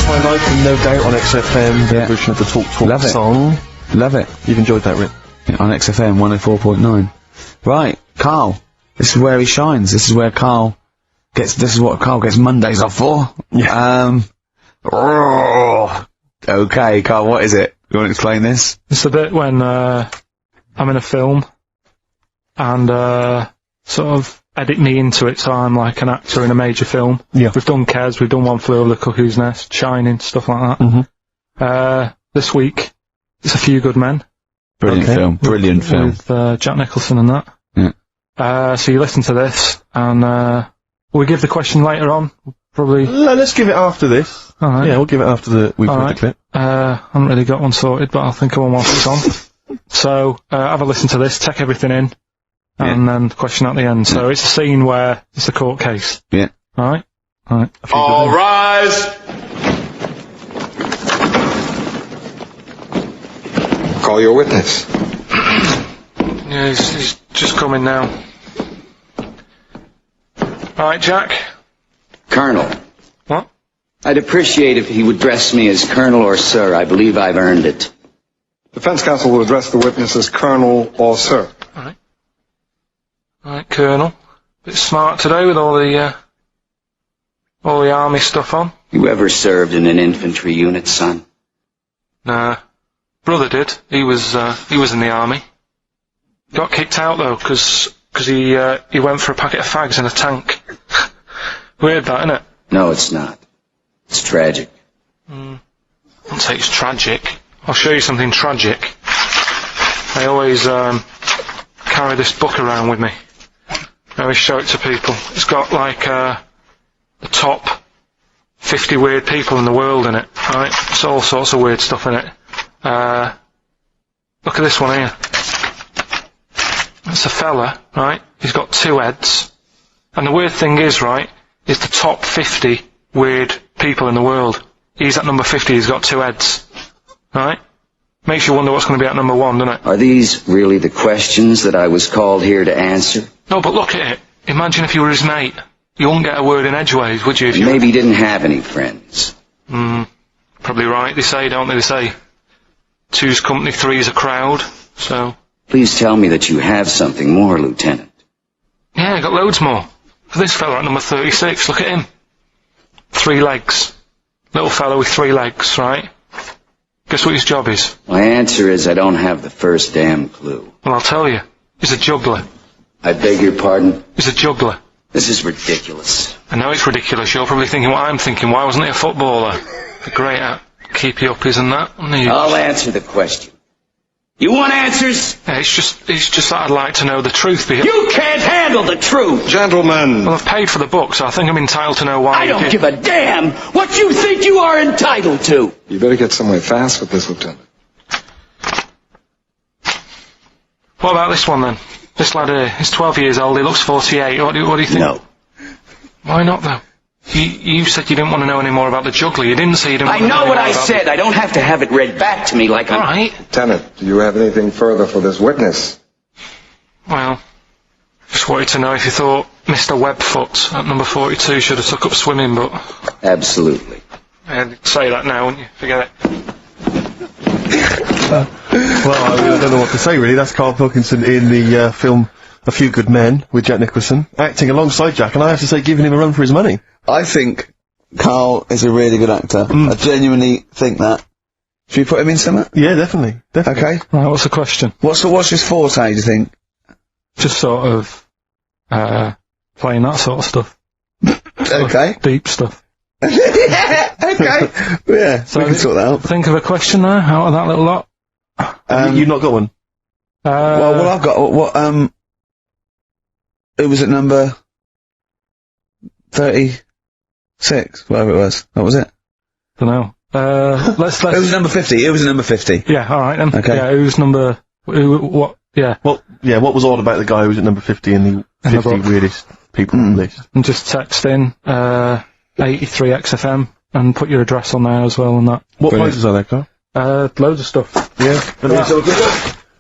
4.9 from No Doubt on XFM, the version of the Talk song. Love it. You've enjoyed that, Rick? Yeah, on XFM 104.9. Right, Karl. This is where he shines. This is what Karl gets Mondays off for. Yeah. Okay, Karl, what is it? You want to explain this? It's a bit when, I'm in a film, and, sort of edit me into it so I'm like an actor in a major film. Yeah. We've done Kes, we've done One Flew Over the Cuckoo's Nest, Shining, stuff like that. Mm-hmm. This week, it's A Few Good Men. Brilliant film. Brilliant film. With, Jack Nicholson and that. Yeah. So you listen to this, and, we give the question later on. Probably. No, let's give it after this. Alright. Yeah, we'll give it after we've heard the clip. I haven't really got one sorted, but I'll think of one whilst it's on. So, have a listen to this, take everything in, and then the question at the end. So it's a scene where it's a court case. Yeah. Alright? Alright. All rise! Call your witness. Yeah, he's just coming now. Alright, Jack? Colonel. What? I'd appreciate if he would address me as Colonel or Sir. I believe I've earned it. Defense counsel will address the witness as Colonel or Sir. Alright. Alright, Colonel. Bit smart today with all the army stuff on. You ever served in an infantry unit, son? Nah. Brother did. He was in the army. Got kicked out though, cause he went for a packet of fags in a tank. Weird that, innit? No, it's not. It's tragic. I'll say it's tragic. I'll show you something tragic. I always, carry this book around with me. I always show it to people. It's got like, the top 50 weird people in the world in it, right? It's all sorts of weird stuff in it. Look at this one here. It's a fella, right? He's got 2 heads. And the weird thing is, right, is the top 50 weird people in the world. He's at number 50, he's got 2 heads. Right? Makes you wonder what's going to be at number 1, doesn't it? Are these really the questions that I was called here to answer? No, but look at it. Imagine if you were his mate. You wouldn't get a word in edgeways, would you? If you maybe he didn't have any friends. Probably right, they say, don't they? They say 2's company, 3's a crowd, so... Please tell me that you have something more, Lieutenant. Yeah, I got loads more. For this fella at number 36, look at him. 3 legs. Little fella with 3 legs, right? Guess what his job is? My answer is I don't have the first damn clue. Well, I'll tell you. He's a juggler. I beg your pardon? He's a juggler. This is ridiculous. I know it's ridiculous. You're probably thinking what I'm thinking. Why wasn't he a footballer? They're great at keepy uppies and that. I'll answer the question. You want answers? Yeah, it's just that I'd like to know the truth. You can't handle the truth! Gentlemen! Well, I've paid for the book, so I think I'm entitled to know why. I don't give a damn what you think you are entitled to! You better get somewhere fast with this, Lieutenant. What about this one, then? This lad here, he's 12 years old, he looks 48. What do you think? No. Why not, though? You said you didn't want to know any more about the juggler. You didn't say you didn't want to know I know what I said. I don't have to have it read back to me like I'm... All right. Lieutenant, do you have anything further for this witness? Well, just wanted to know if you thought Mr. Webfoot at number 42 should have took up swimming, but... Absolutely. Yeah, say that now, wouldn't you? Forget it. Well, I don't know what to say, really. That's Karl Pilkington in the film A Few Good Men with Jack Nicholson, acting alongside Jack, and I have to say, giving him a run for his money. I think Karl is a really good actor. I genuinely think that. Should we put him in something? Yeah, definitely. Okay. Right, what's the question? What's his forte, do you think? Just sort of, playing that sort of stuff. Okay. Deep stuff. Yeah, okay. Yeah, so we can sort that out. Think of a question there, out of that little lot. You've not got one? Well, I've got, it was at number 36, whatever it was. What was it? Dunno. Let's... It was number 50. It was number 50. Yeah, alright then. Okay. Yeah, what, yeah. Well, yeah, what was odd about the guy who was at number 50 in the 50 weirdest people list? And just text in, 83 XFM, and put your address on there as well and that. What places are there, Carl? Loads of stuff. Yeah.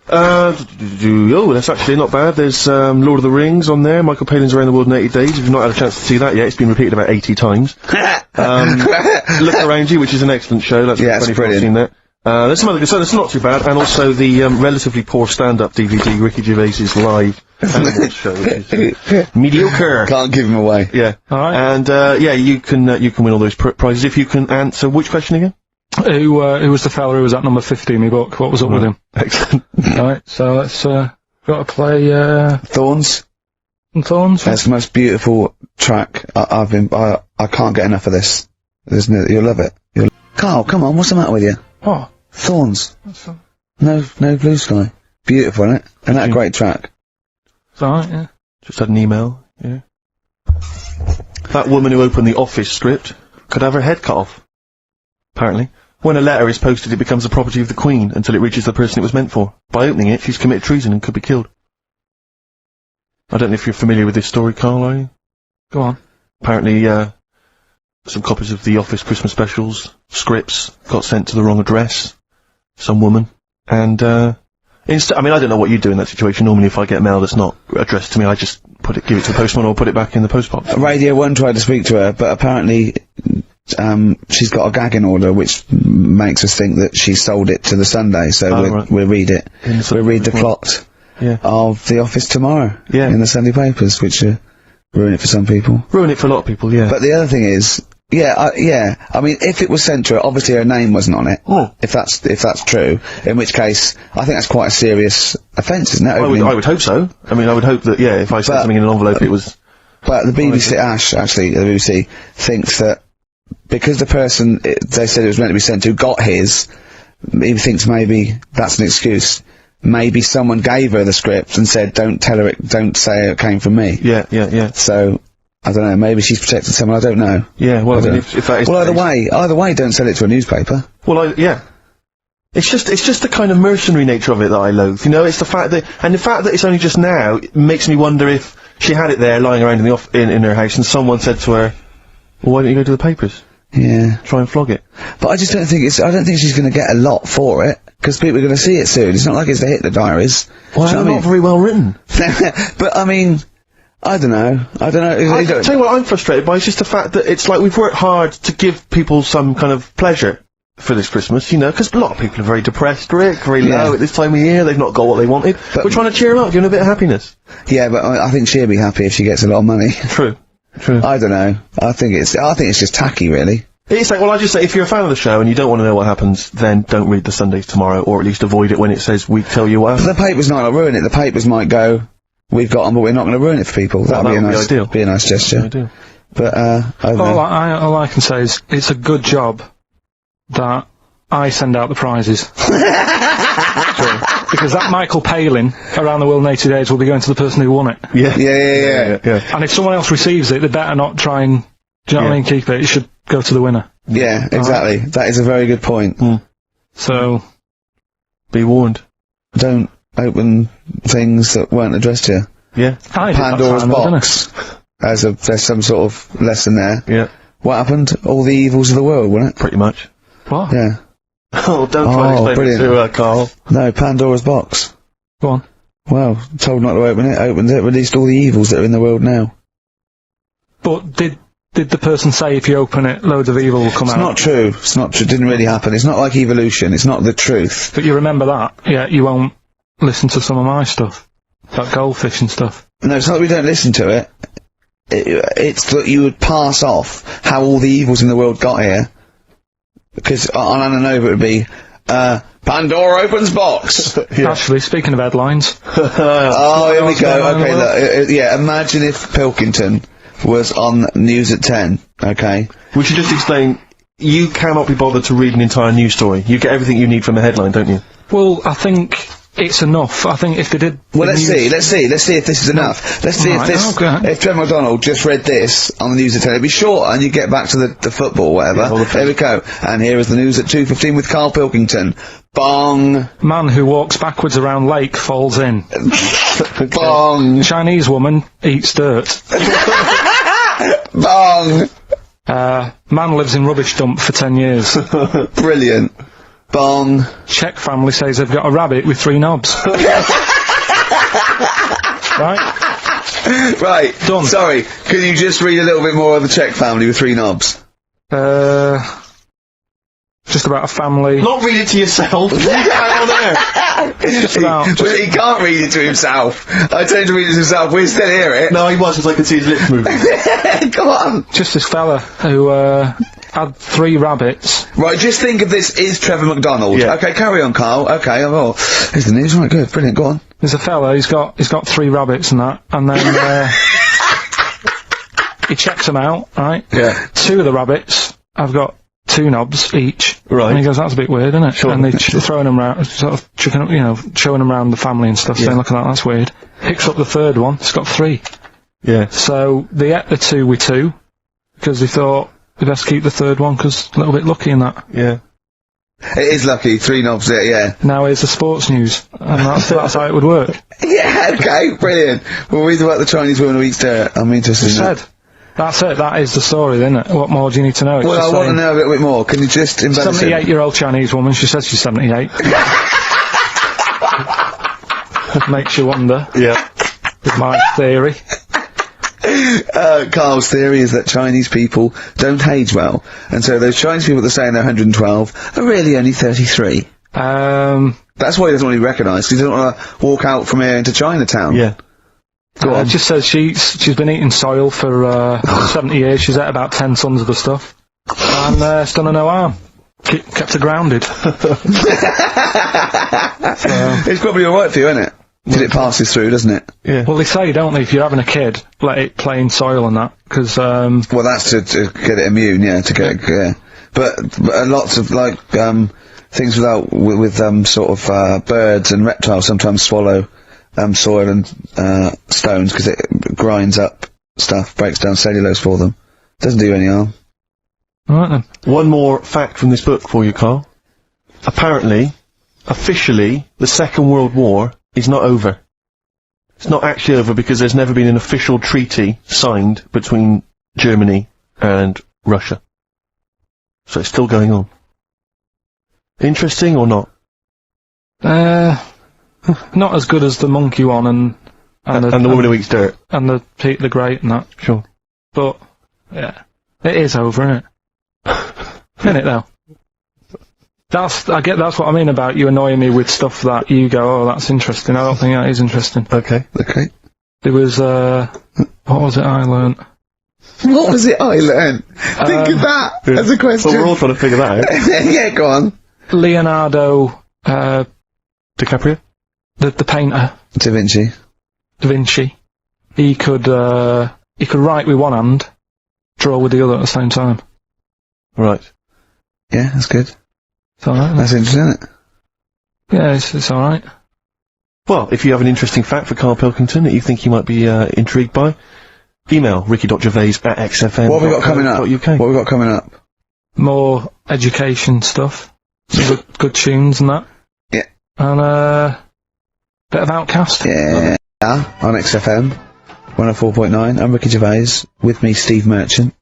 Oh, that's actually not bad. There's Lord of the Rings on there. Michael Palin's Around the World in 80 Days. If you've not had a chance to see that yet, it's been repeated about 80 times. Look Around You, which is an excellent show. That's it's brilliant. Seen that. There's some other good stuff. It's not too bad. And also the relatively poor stand-up DVD, Ricky Gervais's live animals show, which is mediocre. Can't give him away. Yeah. All right. And you can win all those prizes if you can answer which question again? Who was the fella who was at number 50 in my book? What was up with him? Excellent. Alright, so let's, got to play, Thorns. Thorns? That's the most beautiful track I can't get enough of this. You'll love it. Carl, come on, what's the matter with you? What? Thorns. No Blue Sky. Beautiful, isn't it? And that great track. It's alright, yeah. Just had an email, yeah. That woman who opened the Office script could have her head cut off. Apparently. When a letter is posted, it becomes the property of the Queen until it reaches the person it was meant for. By opening it, she's committed treason and could be killed. I don't know if you're familiar with this story, Carl, are you? Go on. Apparently, some copies of the Office Christmas specials, scripts, got sent to the wrong address. Some woman. And, I don't know what you do in that situation. Normally, if I get mail that's not addressed to me, I just give it to the postman or put it back in the postbox. Radio 1 tried to speak to her, but apparently she's got a gagging order, which makes us think that she sold it to the Sunday, so we'll read it. We'll read the plot of The Office tomorrow in the Sunday papers, which ruin it for some people. Ruin it for a lot of people, yeah. But the other thing is, I mean, if it was sent to her, obviously her name wasn't on it. Oh. If that's true, in which case, I think that's quite a serious offence, isn't it? I would hope so. I mean, I would hope that, if I sent something in an envelope, it was... But the BBC, the BBC, thinks that because the person they said it was meant to be sent to got his, he thinks maybe that's an excuse. Maybe someone gave her the script and said, don't say it came from me. Yeah. So, I don't know, maybe she's protected someone, I don't know. Yeah, well, if that is... Well, either way, don't sell it to a newspaper. Well, It's just the kind of mercenary nature of it that I loathe, it's the fact that it's only just now makes me wonder if she had it there lying around in her house and someone said to her, well, why don't you go to the papers? Yeah. Try and flog it. But I just don't think I don't think she's gonna get a lot for it, because people are gonna see it soon. It's not like it's the Hitler Diaries. Well, they're not very well written. But, I mean, I don't know. I tell you what I'm frustrated by, is just the fact that it's like we've worked hard to give people some kind of pleasure for this Christmas, because a lot of people are very depressed, Rick, very low at this time of year, they've not got what they wanted. But we're trying to cheer them up, give them a bit of happiness. Yeah, but I think she'll be happy if she gets a lot of money. True. I don't know. I think it's just tacky, really. It's like, well, I just say, if you're a fan of the show and you don't want to know what happens, then don't read the Sundays tomorrow, or at least avoid it when it says, we tell you what happens. The papers might not ruin it. The papers might go, we've got them, but we're not going to ruin it for people. That'd be a nice gesture. Ideal. But, I don't know. All I can say is, it's a good job that I send out the prizes. Because that Michael Palin, Around the World in 80 Days, will be going to the person who won it. Yeah. And if someone else receives it, they better not try and, do you know what I mean, keep it. It should go to the winner. Yeah, exactly. Right. That is a very good point. So, be warned. Don't open things that weren't addressed to you. Yeah. Pandora's box. There's some sort of lesson there. Yeah. What happened? All the evils of the world, wasn't it? Pretty much. What? Yeah. Oh, don't try to explain it to Carl. No, Pandora's box. Go on. Well, told not to open it, opened it, released all the evils that are in the world now. But did the person say if you open it, loads of evil will come out? It's not true. It's not true. It didn't really happen. It's not like evolution. It's not the truth. But you remember that? Yeah, you won't listen to some of my stuff. That goldfish and stuff. No, it's not that we don't listen to it. It's that you would pass off how all the evils in the world got here. Because on Ananova it would be, Pandora opens box. Actually, speaking of headlines. Oh, here we go. Okay, look, imagine if Pilkington was on News at 10, okay? We should just explain, you cannot be bothered to read an entire news story. You get everything you need from a headline, don't you? Well, I think it's enough. I think if they did... Well, let's see if this is enough. Let's see if Trevor McDonald just read this on the News at 10, it'd be short, and you get back to the football, whatever. Yeah, there we go. And here is the news at 2:15 with Karl Pilkington. Bong! Man who walks backwards around lake falls in. Bong! Chinese woman eats dirt. Bong! Man lives in rubbish dump for 10 years. Brilliant. Bong. Czech family says they've got a rabbit with 3 knobs. Right? Right. Done. Sorry, can you just read a little bit more of the Czech family with 3 knobs? Just about a family. Not read it to yourself. Read it out on air. It's just about... Well, he can't read it to himself. I told him to read it to himself. We still hear it. No, he was, because I could see his lips moving. Come on. Just this fella who, had 3 rabbits. Right, just think of this is Trevor McDonald. Yeah. Okay, carry on, Carl. Okay, oh, here's the news. Right, good, brilliant, go on. There's a fella, he's got 3 rabbits and that, and then, he checks them out, right? Yeah. 2 of the rabbits have got 2 knobs each. Right. And he goes, that's a bit weird, isn't it? Sure. And they're throwing them around, sort of chucking up, you know, showing them around the family and stuff, saying, look at that, that's weird. Picks up the 3rd one, it's got 3. Yeah. So, they ate the 2 with 2, because they thought they best keep the 3rd one, because a little bit lucky in that. Yeah. It is lucky, 3 knobs there, yeah. Now here's the sports news, and that's how it would work. Yeah, okay, brilliant. We'll read about the Chinese woman who eats dirt. I'm interested in that. That's it, that is the story, isn't it? What more do you need to know? It's Well, just I want to know a little bit more. Can you just embellish it? 78-year-old Chinese woman, she says she's 78. Makes you wonder, Yeah. with my theory. Carl's theory is that Chinese people don't age well, and so those Chinese people that say they're 112 are really only 33. That's why he doesn't want to be recognised, because he doesn't want to walk out from here into Chinatown. Yeah. Go on. It just says she's been eating soil for 70 years, she's ate about 10 tons of the stuff, and it's done her no harm. Kept her grounded. It's probably alright for you, isn't it? Till it passes through, doesn't it? Yeah. Well, they say, don't they, if you're having a kid, let it play in soil and that, because, Well, that's to get it immune, yeah, to get it, yeah. But lots of, like, things with sort of, birds and reptiles sometimes swallow, soil and, stones, because it grinds up stuff, breaks down cellulose for them. Doesn't do any harm. alright then. One more fact from this book for you, Carl. Apparently, officially, the Second World War is not over. It's not actually over because there's never been an official treaty signed between Germany and Russia. So it's still going on. Interesting or not? Not as good as the monkey one and the woman who eats dirt. and the Pete the Great and that. Sure. But, yeah. It is over, isn't it? Isn't it, though? That's what I mean about you annoying me with stuff that you go, oh, that's interesting. I don't think that is interesting. Okay. Okay. There was, what was it I learnt? What was it I learned? Think of that as a question. Well, we're all trying to figure that out. Yeah, go on. Leonardo, DiCaprio? the painter, Da Vinci. Da Vinci, he could write with one hand, draw with the other at the same time. Right. Yeah, that's good. It's alright. That's interesting, isn't it? Yeah, it's alright. Well, if you have an interesting fact for Karl Pilkington that you think you might be intrigued by, email ricky.gervais@xfm. What have we got coming up? UK. What have we got coming up? More education stuff. Some good tunes and that. Yeah. And, bit of Outcast. Yeah. On XFM 104.9. I'm Ricky Gervais. With me, Steve Merchant.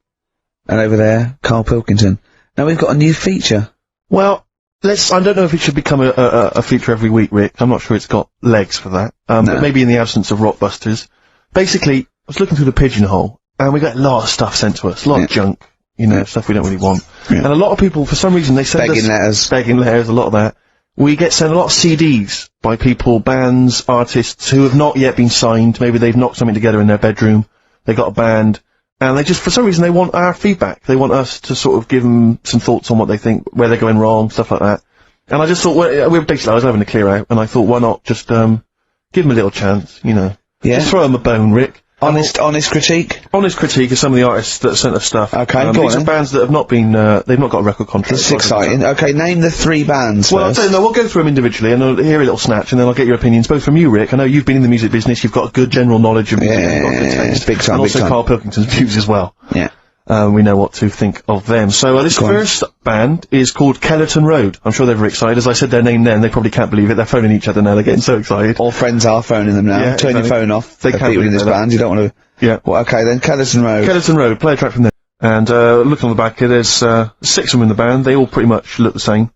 And over there, Karl Pilkington. Now we've got a new feature. Well, I don't know if it should become a feature every week, Rick. I'm not sure it's got legs for that. But maybe in the absence of Rockbusters. Basically, I was looking through the pigeonhole, and we got a lot of stuff sent to us. A lot of junk. You know, stuff we don't really want. Yeah. And a lot of people, for some reason, they send us... Begging letters, a lot of that. We get sent a lot of CDs by people, bands, artists, who have not yet been signed. Maybe they've knocked something together in their bedroom. They got a band. And they just, for some reason, they want our feedback. They want us to sort of give them some thoughts on what they think, where they're going wrong, stuff like that. And I just thought, I was having a clear out, and I thought, why not just, give them a little chance, you know. Yeah. Just throw them a bone, Rick. Honest critique? Honest critique of some of the artists that sent us stuff. Okay, these are bands that have not been, they've not got a record contract. It's exciting. Okay, name the 3 bands Well, first. I'll tell you, no, we'll go through them individually, and I'll hear a little snatch, and then I'll get your opinions, both from you, Rick. I know you've been in the music business, you've got a good general knowledge of music, you've got good taste. Big time, and also big time. Karl Pilkington's views as well. Yeah. We know what to think of them. So, this first band is called Kellerton Road. I'm sure they're very excited. As I said their name then, they probably can't believe it. They're phoning each other now, they're getting so excited. All friends are phoning them now. Yeah, Turn your phone off. They can't can't people in this band, you don't want to... Yeah. Well, okay then, Kellerton Road. Kellerton Road, play a track from there. And, look on the back here, there's, 6 of them in the band. They all pretty much look the same.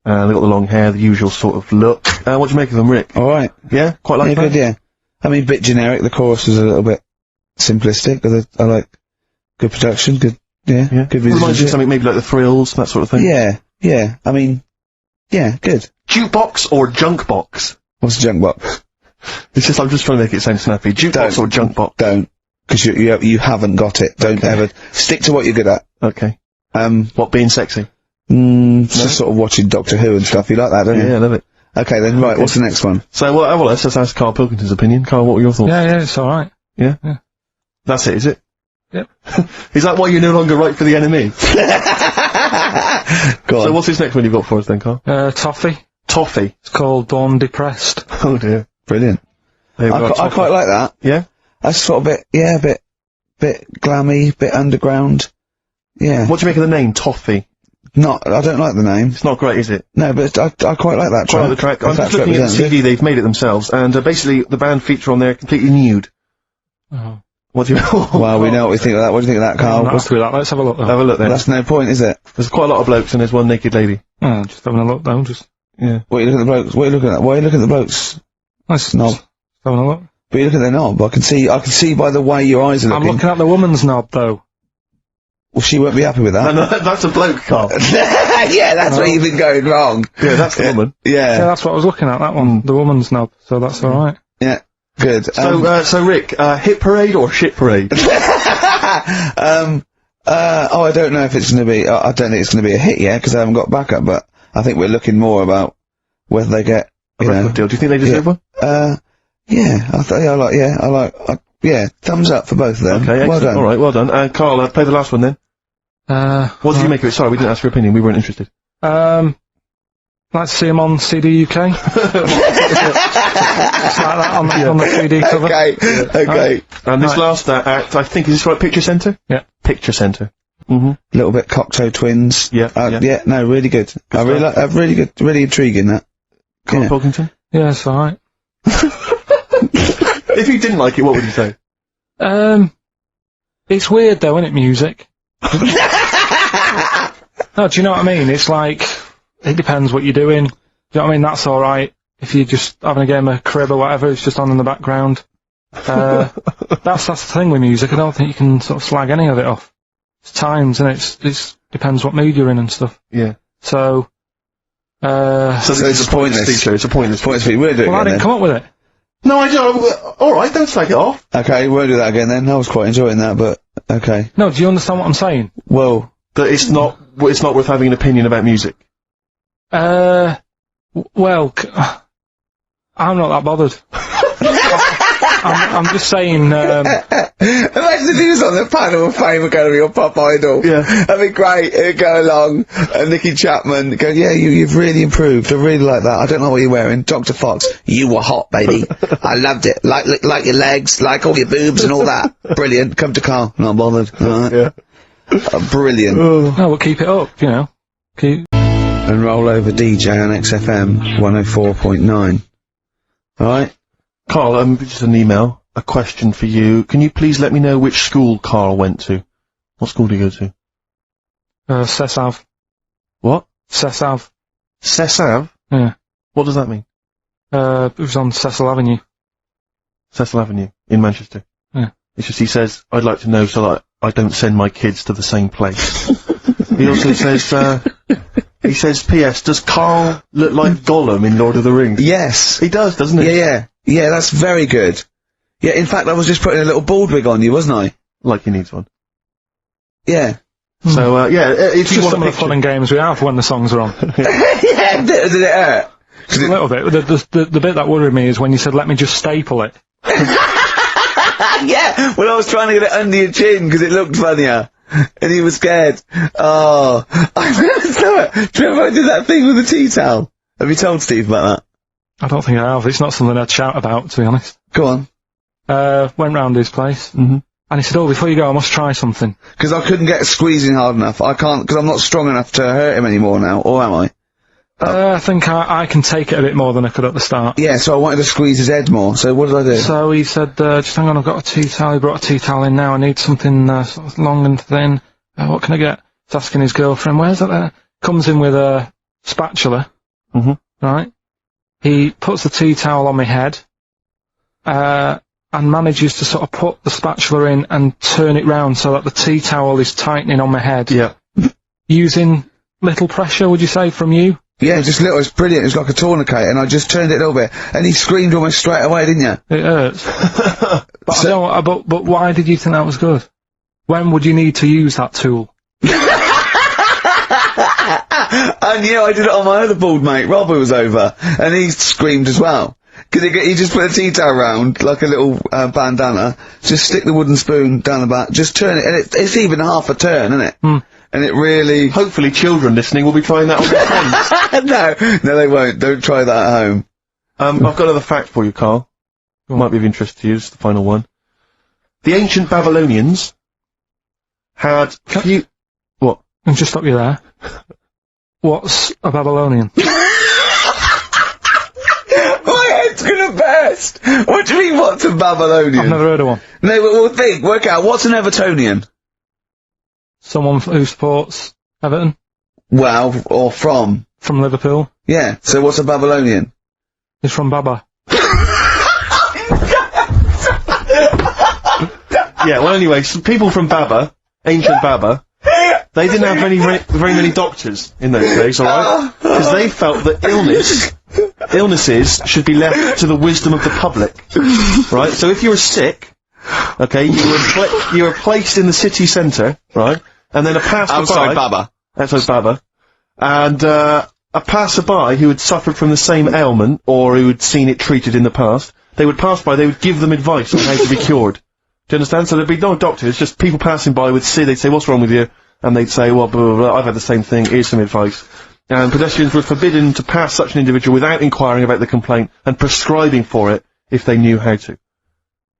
They've got the long hair, the usual sort of look. What do you make of them, Rick? Alright. Yeah? Quite like that? Good, yeah. I mean, a bit generic. The chorus was a little bit simplistic, but I like good production, good reminds you of something maybe like the Thrills, that sort of thing? Yeah. I mean, yeah, good. Jukebox or junk box? What's a junk box? It's just, I'm just trying to make it sound snappy. Jukebox or junk box? Don't. Because you haven't got it. Don't ever. Stick to what you're good at. Okay. What, being sexy? Just sort of watching Doctor Who and stuff. You like that, don't you? Yeah, I love it. Okay, then, right, what's the next one? So, well, let's just ask Karl Pilkington's opinion. Karl, what were your thoughts? Yeah, it's alright. Yeah? That's it, is it? Yep. Is that why you're no longer right for the enemy? Go on. So what's this next one you've got for us then, Karl? Toffee. Toffee? It's called Born Depressed. Oh dear. Brilliant. I quite like that. Yeah? That's sort of bit glammy, bit underground. Yeah. What do you make of the name, Toffee? I don't like the name. It's not great, is it? No, but I quite like that track. Quite like the track. I'm just looking at the CD, they've made it themselves, and basically the band feature on there completely nude. Oh. What do you Well, we know what we think of that. What do you think of that, Karl? Let's have a look, though. Have a look then. That's no point, is it? There's quite a lot of blokes and there's one naked lady. Oh, just having a look, though, Yeah. What are you looking at the blokes? What are you looking at? Why are you looking at the blokes? Nice knob. Having a look. But you're looking at the knob. I can see by the way your eyes are looking. I'm looking at the woman's knob, though. Well, she won't be happy with that. No, that's a bloke, Karl. Yeah, that's where you've been going wrong. Yeah, that's the woman. Yeah. Yeah, that's what I was looking at, that one. The woman's knob, so that's alright. Yeah, good. So Rick, hit parade or shit parade? I don't know if it's gonna be, I don't think it's gonna be a hit yet, because I haven't got backup, but I think we're looking more about whether they get, a record deal. Do you think they deserve one? Yeah, thumbs up for both of them. Okay, well done. Alright, well done. Karl, play the last one then. What did you make of it? Sorry, we didn't ask your opinion, we weren't interested. Like to see him on CD UK. It's like that on the CD cover. Okay. And this last act, I think, is this right, Picture Centre? Yeah. Picture Centre. Mm-hmm. A little bit Cocteau Twins. Yeah. No, really good. Really good, really intriguing, that. Karl Pilkington? Yeah, it's alright. If you didn't like it, what would you say? It's weird though, isn't it, music? No, do you know what I mean? It's like, it depends what you're doing. Do you know what I mean? That's alright. If you're just having a game of crib or whatever, it's just on in the background. That's the thing with music. I don't think you can sort of slag any of it off. It's times, and it depends what mood you're in and stuff. Yeah. So it's a pointless feature. It's a pointless feature. We'll do it I didn't come up with it. No, I don't. Alright, don't slag it off. Okay, we'll do that again then. I was quite enjoying that, but okay. No, do you understand what I'm saying? Well, that it's not worth having an opinion about music. Well, I'm not that bothered. I'm just saying, imagine if he was on the panel of Fame and going to be your pop idol. Yeah. That'd be great. It'd go along, and Nicky Chapman go, yeah, you've really improved. I really like that. I don't know what you're wearing. Dr. Fox, you were hot, baby. I loved it. Like your legs, like all your boobs and all that. Brilliant. Come to Karl. Not bothered. Alright. Yeah. Brilliant. no, we'll keep it up, you know. And roll over DJ on XFM 104.9. Alright? Karl, just an email, a question for you. Can you please let me know which school Karl went to? What school did he go to? Cessav. What? Cessav. Cessav? Yeah. What does that mean? It was on Cecil Avenue. Cecil Avenue, in Manchester? Yeah. It's just, he says, I'd like to know so that I don't send my kids to the same place. He also says, he says, P.S., does Karl look like Gollum in Lord of the Rings? Yes. He does, doesn't he? Yeah, that's very good. Yeah, in fact, I was just putting a little bald wig on you, wasn't I? Like he needs one. Yeah. So, it's just some of the fun and games we have when the songs are on. Yeah, did it hurt? Just a little bit. The bit that worried me is when you said, let me just staple it. Yeah, well, I was trying to get it under your chin because it looked funnier. And he was scared. Oh, I remember. Do you remember I did that thing with the tea towel? Have you told Steve about that? I don't think I have. It's not something I'd shout about, to be honest. Go on. Went round his place. Mm-hmm. And he said, oh, before you go, I must try something. Because I couldn't get squeezing hard enough. I can't, because I'm not strong enough to hurt him anymore now, or am I? I think I can take it a bit more than I could at the start. Yeah, so I wanted to squeeze his head more, so what did I do? So he said, just hang on, I've got a tea towel. He brought a tea towel in now. I need something sort of long and thin. What can I get? He's asking his girlfriend, where's that there? Comes in with a spatula. right? He puts the tea towel on my head, and manages to sort of put the spatula in and turn it round so that the tea towel is tightening on my head. Yeah. Using little pressure, would you say, from you? Yeah, just little. It's brilliant. It was like a tourniquet, and I just turned it a little bit, and he screamed almost straight away, didn't you? It hurts. But why did you think that was good? When would you need to use that tool? I knew I did it on my other bald mate, Rob, who was over, and he screamed as well. Cause he just put a tea towel round, like a little, bandana, just stick the wooden spoon down the back, just turn it, and it's even half a turn, isn't it? And it really... Hopefully children listening will be trying that on their phones. No, they won't. Don't try that at home. I've got another fact for you, Carl. Might be of interest to you, it's the final one. The ancient Babylonians had What? I'll just stop you there. What's a Babylonian? My head's gonna burst! What do you mean, what's a Babylonian? I've never heard of one. No, but work out, what's an Evertonian? Someone who supports Everton? Well, or from? From Liverpool. Yeah, so what's a Babylonian? He's from Baba. Yeah, well anyway, some people from Baba, ancient Baba, they didn't have very many doctors in those days, alright? Because they felt that illnesses should be left to the wisdom of the public. Right? So if you were sick, okay, you were placed in the city centre, right? And then a passerby... Outside Baba. Outside Baba. And, a passerby who had suffered from the same ailment, or who had seen it treated in the past, they would pass by, they would give them advice on how to be cured. Do you understand? So there'd be no doctors, just people passing by would see, they'd say, what's wrong with you? And they'd say, well, blah, blah, blah, I've had the same thing, here's some advice. And pedestrians were forbidden to pass such an individual without inquiring about the complaint and prescribing for it if they knew how to.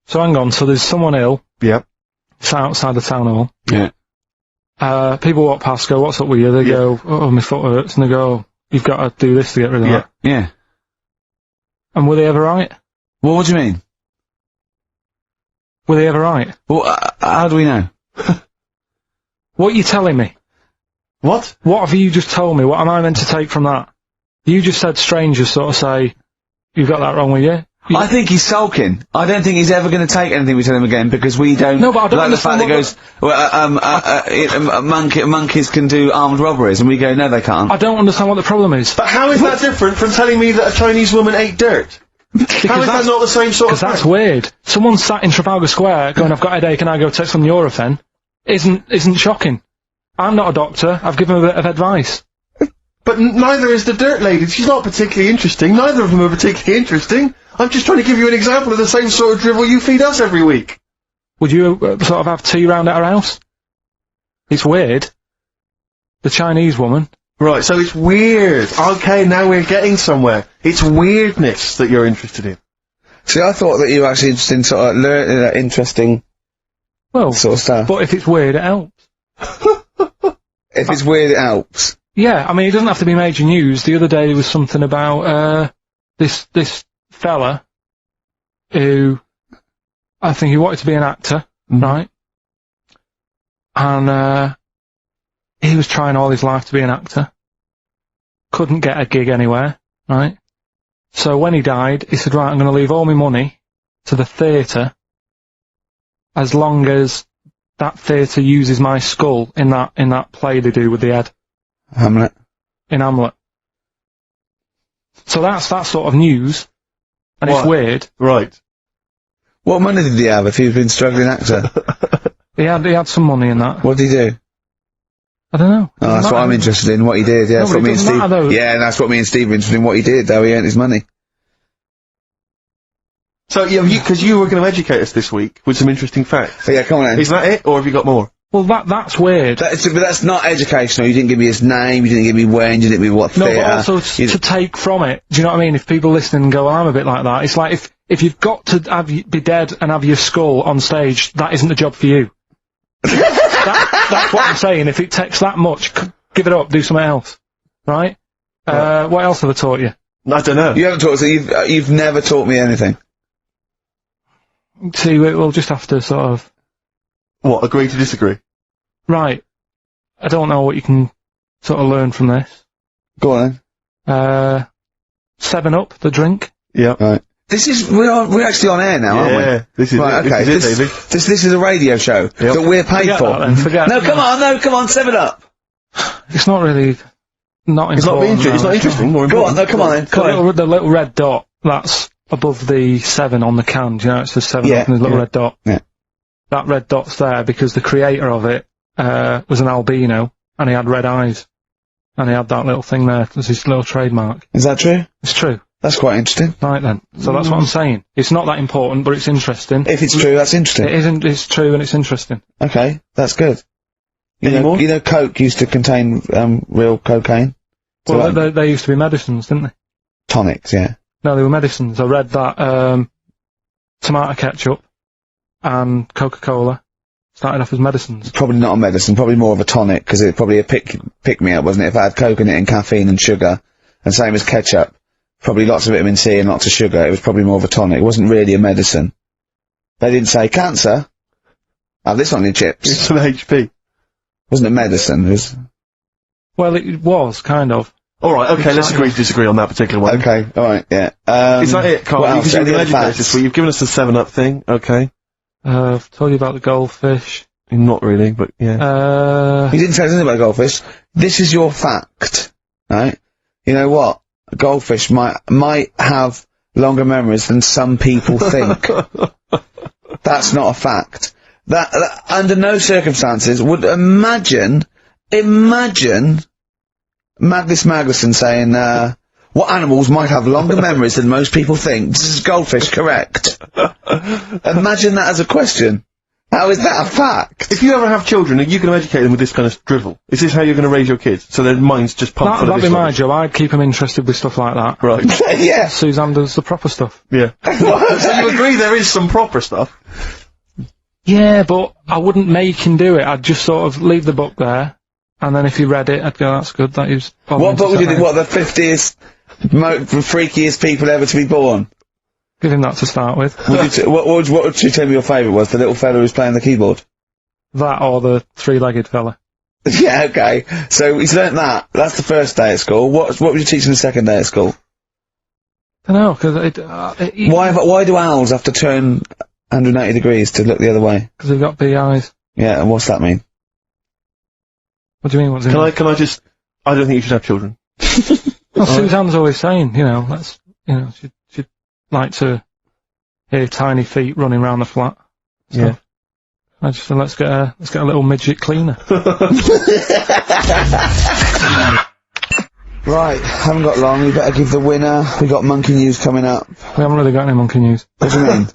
So hang on, so there's someone ill. Yeah. It's outside the town hall. Yeah. People walk past, go, what's up with you? They go, oh, my foot hurts, and they go, you've got to do this to get rid of that. Yeah. And were they ever right? Well, what do you mean? Were they ever right? Well, how do we know? What are you telling me? What? What have you just told me? What am I meant to take from that? You just said strangers sort of say, you've got that wrong with you. I think he's sulking. I don't think he's ever going to take anything we tell him again, because we don't... No, but I don't like the fact that he goes, monkeys can do armed robberies, and we go, no, they can't. I don't understand what the problem is. But how is that different from telling me that a Chinese woman ate dirt? How is that not the same sort of thing? Because that's weird. Someone sat in Trafalgar Square going, I've got a headache and I go take some Nurofen, isn't shocking. I'm not a doctor, I've given a bit of advice. But neither is the dirt lady. She's not particularly interesting. Neither of them are particularly interesting. I'm just trying to give you an example of the same sort of drivel you feed us every week. Would you sort of have tea round at our house? It's weird. The Chinese woman. Right, so it's weird. Okay, now we're getting somewhere. It's weirdness that you're interested in. See, I thought that you were actually interested in sort of interesting sort of stuff. But if it's weird, it helps. If it's weird, it helps. Yeah, I mean, it doesn't have to be major news. The other day there was something about, this fella who, I think he wanted to be an actor, right? And, he was trying all his life to be an actor. Couldn't get a gig anywhere, right? So when he died, he said, right, I'm going to leave all my money to the theatre as long as that theatre uses my skull in that play they do with the head. Hamlet. In Hamlet. So that's that sort of news. And it's weird. Right. What money did he have if he'd been a struggling actor? He had some money in that. What did he do? I don't know. Oh, that's what I'm interested in, what he did, yeah. No, That's what me and Steve... Yeah, that's what me and Steve were interested in, what he did, how he earned his money. So, yeah, because you were going to educate us this week with some interesting facts. Yeah, come on then. Is that it, or have you got more? Well, that's weird. But that's not educational. You didn't give me his name, you didn't give me when, you didn't give me what theatre. No, but also to take from it. Do you know what I mean? If people listening and go, well, I'm a bit like that, it's like if you've got to be dead and have your skull on stage, that isn't the job for you. That's what I'm saying. If it takes that much, give it up, do something else. Right? What else have I taught you? I don't know. You haven't taught us, you've never taught me anything. See, we'll just have to sort of... What, agree to disagree? Right. I don't know what you can sort of learn from this. Go on then. 7-Up, the drink. Yeah. Right. We're actually on air now, aren't we? Yeah, this is right, it. Okay, this is a radio show that we're paid Forget for. that then, forget No, come on, 7-Up. It's not really, not important. It's not interesting, more important. Go on, come on then. The little red dot, that's above the 7 on the can, you know, it's the 7 up and the little red dot. Yeah. That red dot's there because the creator of it, was an albino, and he had red eyes. And he had that little thing there as his little trademark. Is that true? It's true. That's quite interesting. Right then. So that's what I'm saying. It's not that important, but it's interesting. If it's true, that's interesting. It isn't, it's true and it's interesting. Okay, that's good. Any more? You know Coke used to contain, real cocaine? Well, they used to be medicines, didn't they? Tonics, yeah. No, they were medicines. I read that, tomato ketchup and Coca-Cola started off as medicines. Probably not a medicine, probably more of a tonic, because it's probably a pick-me-up, wasn't it? If I had Coke in it and caffeine and sugar, and same as ketchup, probably lots of vitamin C and lots of sugar, it was probably more of a tonic. It wasn't really a medicine. They didn't say, cancer, have this on your chips. It's an HP. Wasn't a medicine, it was... Well, it was, kind of. Alright, okay, let's agree to disagree on that particular one. Okay, alright, yeah. Is that it, Carl? Because you're the educator this week. You've given us the 7-Up thing, okay. I've told you about the goldfish. Not really, but yeah. You didn't tell us anything about goldfish. This is your fact, right? You know what? A goldfish might have longer memories than some people think. That's not a fact. That under no circumstances would imagine Magnus Magnuson saying, what animals might have longer memories than most people think? This is goldfish, correct? Imagine that as a question. How is that a fact? If you ever have children, are you going to educate them with this kind of drivel? Is this how you're going to raise your kids? So their minds just pump full of this? That'd be my job. I'd keep them interested with stuff like that. Right. Yeah. Suzanne does the proper stuff. Yeah. So you agree there is some proper stuff? Yeah, but I wouldn't make him do it. I'd just sort of leave the book there, and then if he read it, I'd go, that's good, that is... What book would you think, what, the 50th freakiest people ever to be born? Give him that to start with. What would you tell me your favourite was? The little fella who's playing the keyboard? That or the three-legged fella. Yeah, okay. So he's learnt that. That's the first day at school. What would you teach him the second day at school? I don't know, because Why do owls have to turn 180 degrees to look the other way? Because they've got big eyes. Yeah, and what's that mean? What do you mean, what's it mean? Can I just... I don't think you should have children. Well, Suzanne's always saying, you know, she'd like to hear tiny feet running around the flat. Yeah. I just said, let's get a little midget cleaner. Right, haven't got long, we better give the winner. We got monkey news coming up. We haven't really got any monkey news. What do you mean?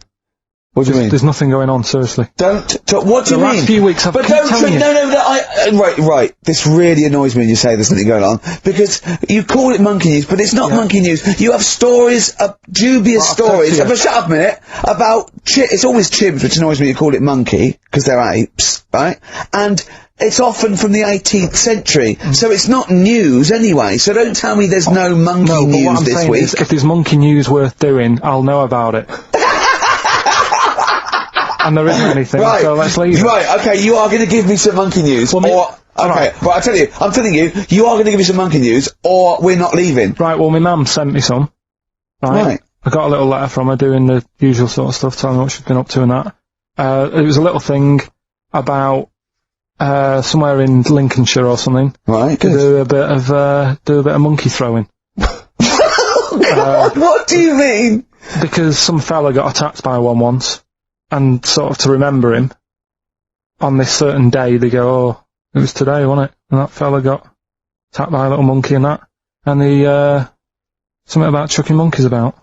What do you mean? There's nothing going on, seriously. What do you mean? The last few weeks I've been telling you. Right, this really annoys me when you say there's something going on, because you call it monkey news, but it's not monkey news. You have stories, dubious stories, but shut up a minute, about it's always chimps, which annoys me you call it monkey, because they're apes, right? And it's often from the 18th century, so it's not news anyway, so don't tell me there's no monkey news this week. Is, if there's monkey news worth doing, I'll know about it. And there isn't anything, so let's leave it. Right, okay, you are going to give me some monkey news, right, I'm telling you, you are going to give me some monkey news, or we're not leaving. Right, well, my mum sent me some. Right. I got a little letter from her doing the usual sort of stuff, telling me what she'd been up to and that. It was a little thing about, somewhere in Lincolnshire or something. Right, to do a bit of monkey throwing. God, what do you mean? Because some fella got attacked by one once. And sort of to remember him, on this certain day, they go, oh, it was today, wasn't it? And that fella got attacked by a little monkey and that. And something about chucking monkeys about.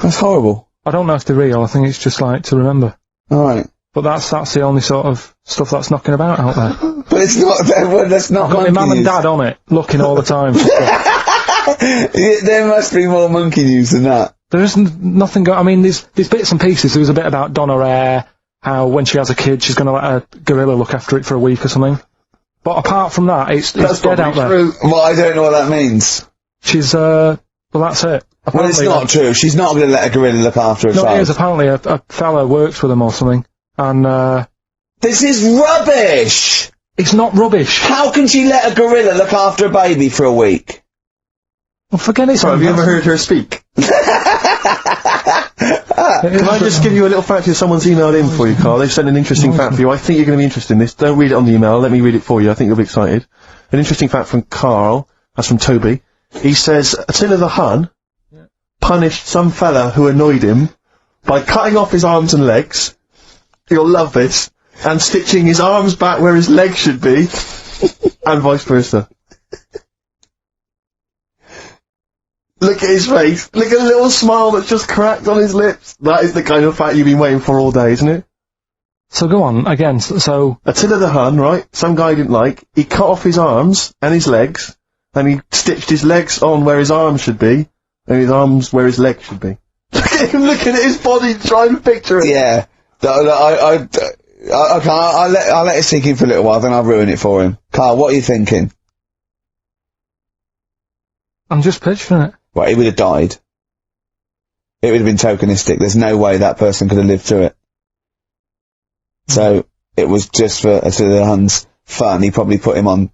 That's horrible. I don't know if they're real, I think it's just like to remember. Alright. But that's the only sort of stuff that's knocking about out there. But it's not, that's not I've got my mum and dad on it, looking all the time for stuff. There must be more monkey news than that. There isn't nothing I mean, there's bits and pieces. There was a bit about Donna Eyre, how when she has a kid, she's going to let a gorilla look after it for a week or something. But apart from that, it's dead out there. Well, I don't know what that means. She's, well, that's it. Apparently, well, it's not true. She's not going to let a gorilla look after a child. No, it is. Apparently, a fella works with them or something. And, this is rubbish! It's not rubbish. How can she let a gorilla look after a baby for a week? Well, forget it. Sorry, have you ever heard her speak? Can I just give you a little fact here? Someone's emailed in for you, Carl. They've sent an interesting fact for you. I think you're going to be interested in this. Don't read it on the email. Let me read it for you. I think you'll be excited. An interesting fact from Carl. That's from Toby. He says, Attila the Hun punished some fella who annoyed him by cutting off his arms and legs. You'll love this. And stitching his arms back where his legs should be. And vice versa. Look at his face. Look at the little smile that's just cracked on his lips. That is the kind of fact you've been waiting for all day, isn't it? So go on, again, so... Attila the Hun, right? Some guy didn't like. He cut off his arms and his legs, and he stitched his legs on where his arms should be, and his arms where his legs should be. Look at him looking at his body, trying to picture it. Yeah. I'll let it sink in for a little while, then I'll ruin it for him. Carl, what are you thinking? I'm just picturing it. Right, he would have died. It would have been tokenistic. There's no way that person could have lived through it. So, it was just for Attila the Hun's fun. He probably put him on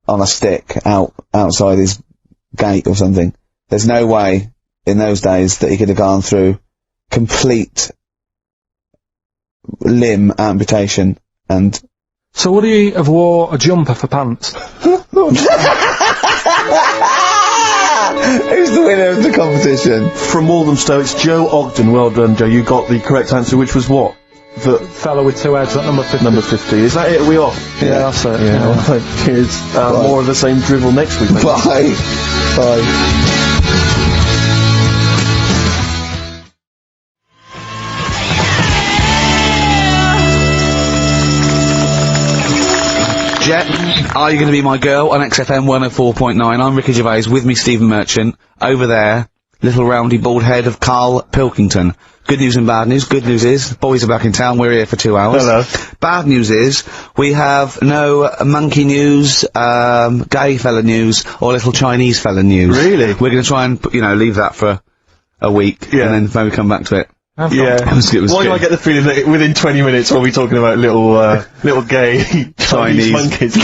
a stick outside his gate or something. There's no way in those days that he could have gone through complete limb amputation and... So would he have wore a jumper for pants? Who's the winner of the competition? From Walthamstow, it's Joe Ogden. Well done, Joe. You got the correct answer, which was what? The fellow with two heads at number 50. Number 50. Is that it? Are we off? Yeah, that's it. Yeah. Well, cheers. More of the same drivel next week. Maybe. Bye. Bye. Jet, are you going to be my girl on XFM 104.9? I'm Ricky Gervais, with me Stephen Merchant. Over there, little roundy bald head of Karl Pilkington. Good news and bad news. Good news is, boys are back in town, we're here for 2 hours. Hello. Bad news is, we have no monkey news, gay fella news, or little Chinese fella news. Really? We're going to try and, leave that for a week, and then maybe come back to it. Yeah. Why do I get the feeling that within 20 minutes we'll be talking about little gay Chinese monkeys?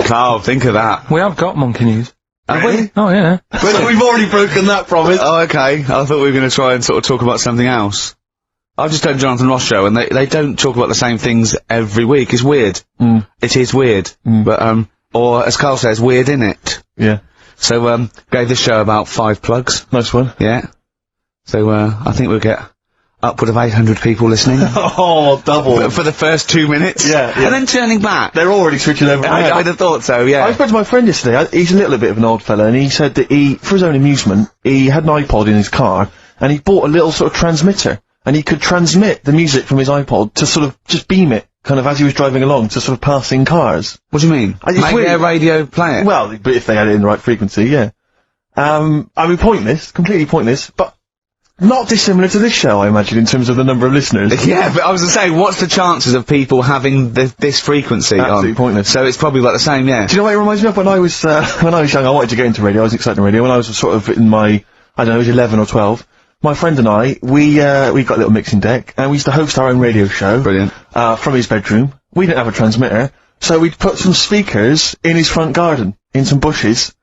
Carl, think of that. We have got monkey news. Have we? Oh, yeah. Well, we've already broken that promise. Oh, okay. I thought we were going to try and sort of talk about something else. I've just done Jonathan Ross show, and they don't talk about the same things every week. It's weird. It is weird. But, or as Carl says, weird innit? Yeah. So, gave this show about 5 plugs. Nice one. Yeah. So, I think we'll get upward of 800 people listening. Oh, double. For the first 2 minutes. Yeah. And then turning back. They're already switching over. I'd have thought so, yeah. I spoke to my friend yesterday. He's a little bit of an old fella, and he said that for his own amusement, he had an iPod in his car, and he bought a little sort of transmitter, and he could transmit the music from his iPod to sort of just beam it, kind of as he was driving along, to sort of passing cars. What do you mean? Make their radio play it? Well, but if they had it in the right frequency, yeah. I mean, pointless, completely pointless, but not dissimilar to this show, I imagine, in terms of the number of listeners. Yeah, but I was saying, what's the chances of people having this frequency Absolutely on? Pointless. So it's probably about the same, yeah. Do you know what it reminds me of? When I was young, I wanted to get into radio, I was excited in radio, when I was sort of in my, I don't know, I was 11 or 12, my friend and I, we got a little mixing deck, and we used to host our own radio show. Brilliant. From his bedroom. We didn't have a transmitter, so we'd put some speakers in his front garden, in some bushes,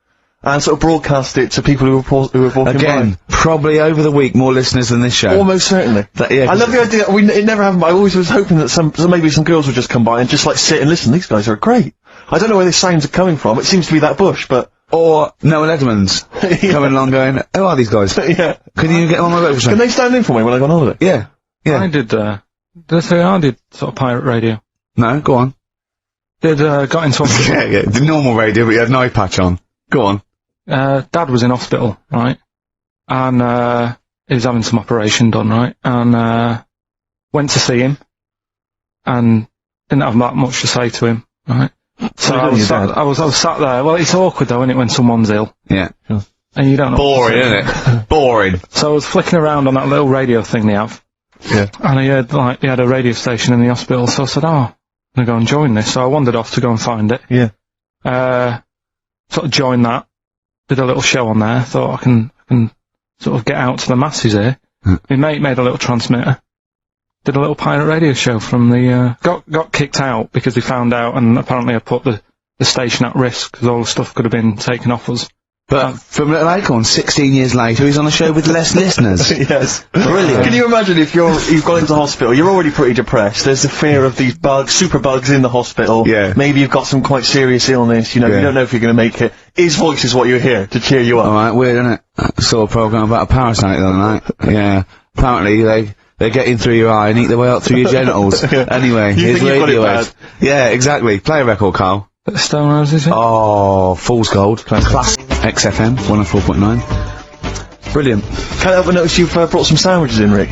and sort of broadcast it to people who were walking by. Probably over the week more listeners than this show. Almost certainly. Yeah, I love the idea. It never happened. But I always was hoping that maybe some girls would just come by and just like sit and listen. These guys are great. I don't know where these sounds are coming from. It seems to be that bush, but or Noel Edmonds coming along going, who are these guys? Yeah. Can you get on my boat? Can they stand in for me when I go on holiday? Yeah. Yeah. I did sort of pirate radio. No, go on. Got into yeah, the normal radio, but you had an eye patch on. Go on. Dad was in hospital, right? And, he was having some operation done, right? And, went to see him. And didn't have that much to say to him, right? So I was sat there. Well, it's awkward though, isn't it, when someone's ill? Yeah. And you don't know. Boring, isn't it? Boring. So I was flicking around on that little radio thing they have. Yeah. And I heard, he had a radio station in the hospital, so I said, I'm gonna go and join this. So I wandered off to go and find it. Yeah. Sort of joined that. Did a little show on there. Thought I can sort of get out to the masses here. My mate made a little transmitter. Did a little pirate radio show from the, got kicked out because he found out, and apparently I put the the station at risk, because all the stuff could have been taken off us. But from Little Acorn, 16 years later, he's on a show with less listeners. Yes. Brilliant. Can you imagine if you've gone into hospital, you're already pretty depressed, there's the fear of these bugs, super bugs in the hospital. Yeah. Maybe you've got some quite serious illness, you know, you don't know if you're gonna make it. His voice is what you hear to cheer you up. Alright, weird, isn't it? I saw a programme about a parasite the other night. Yeah. Apparently, they get in through your eye and eat their way up through your genitals. Anyway, you here's think you've got it Radiohead. Yeah, exactly. Play a record, Carl. Stone Roses. Oh, Fool's Gold. Classic. XFM 104.9. Brilliant. Can't help but notice you've brought some sandwiches in, Rick.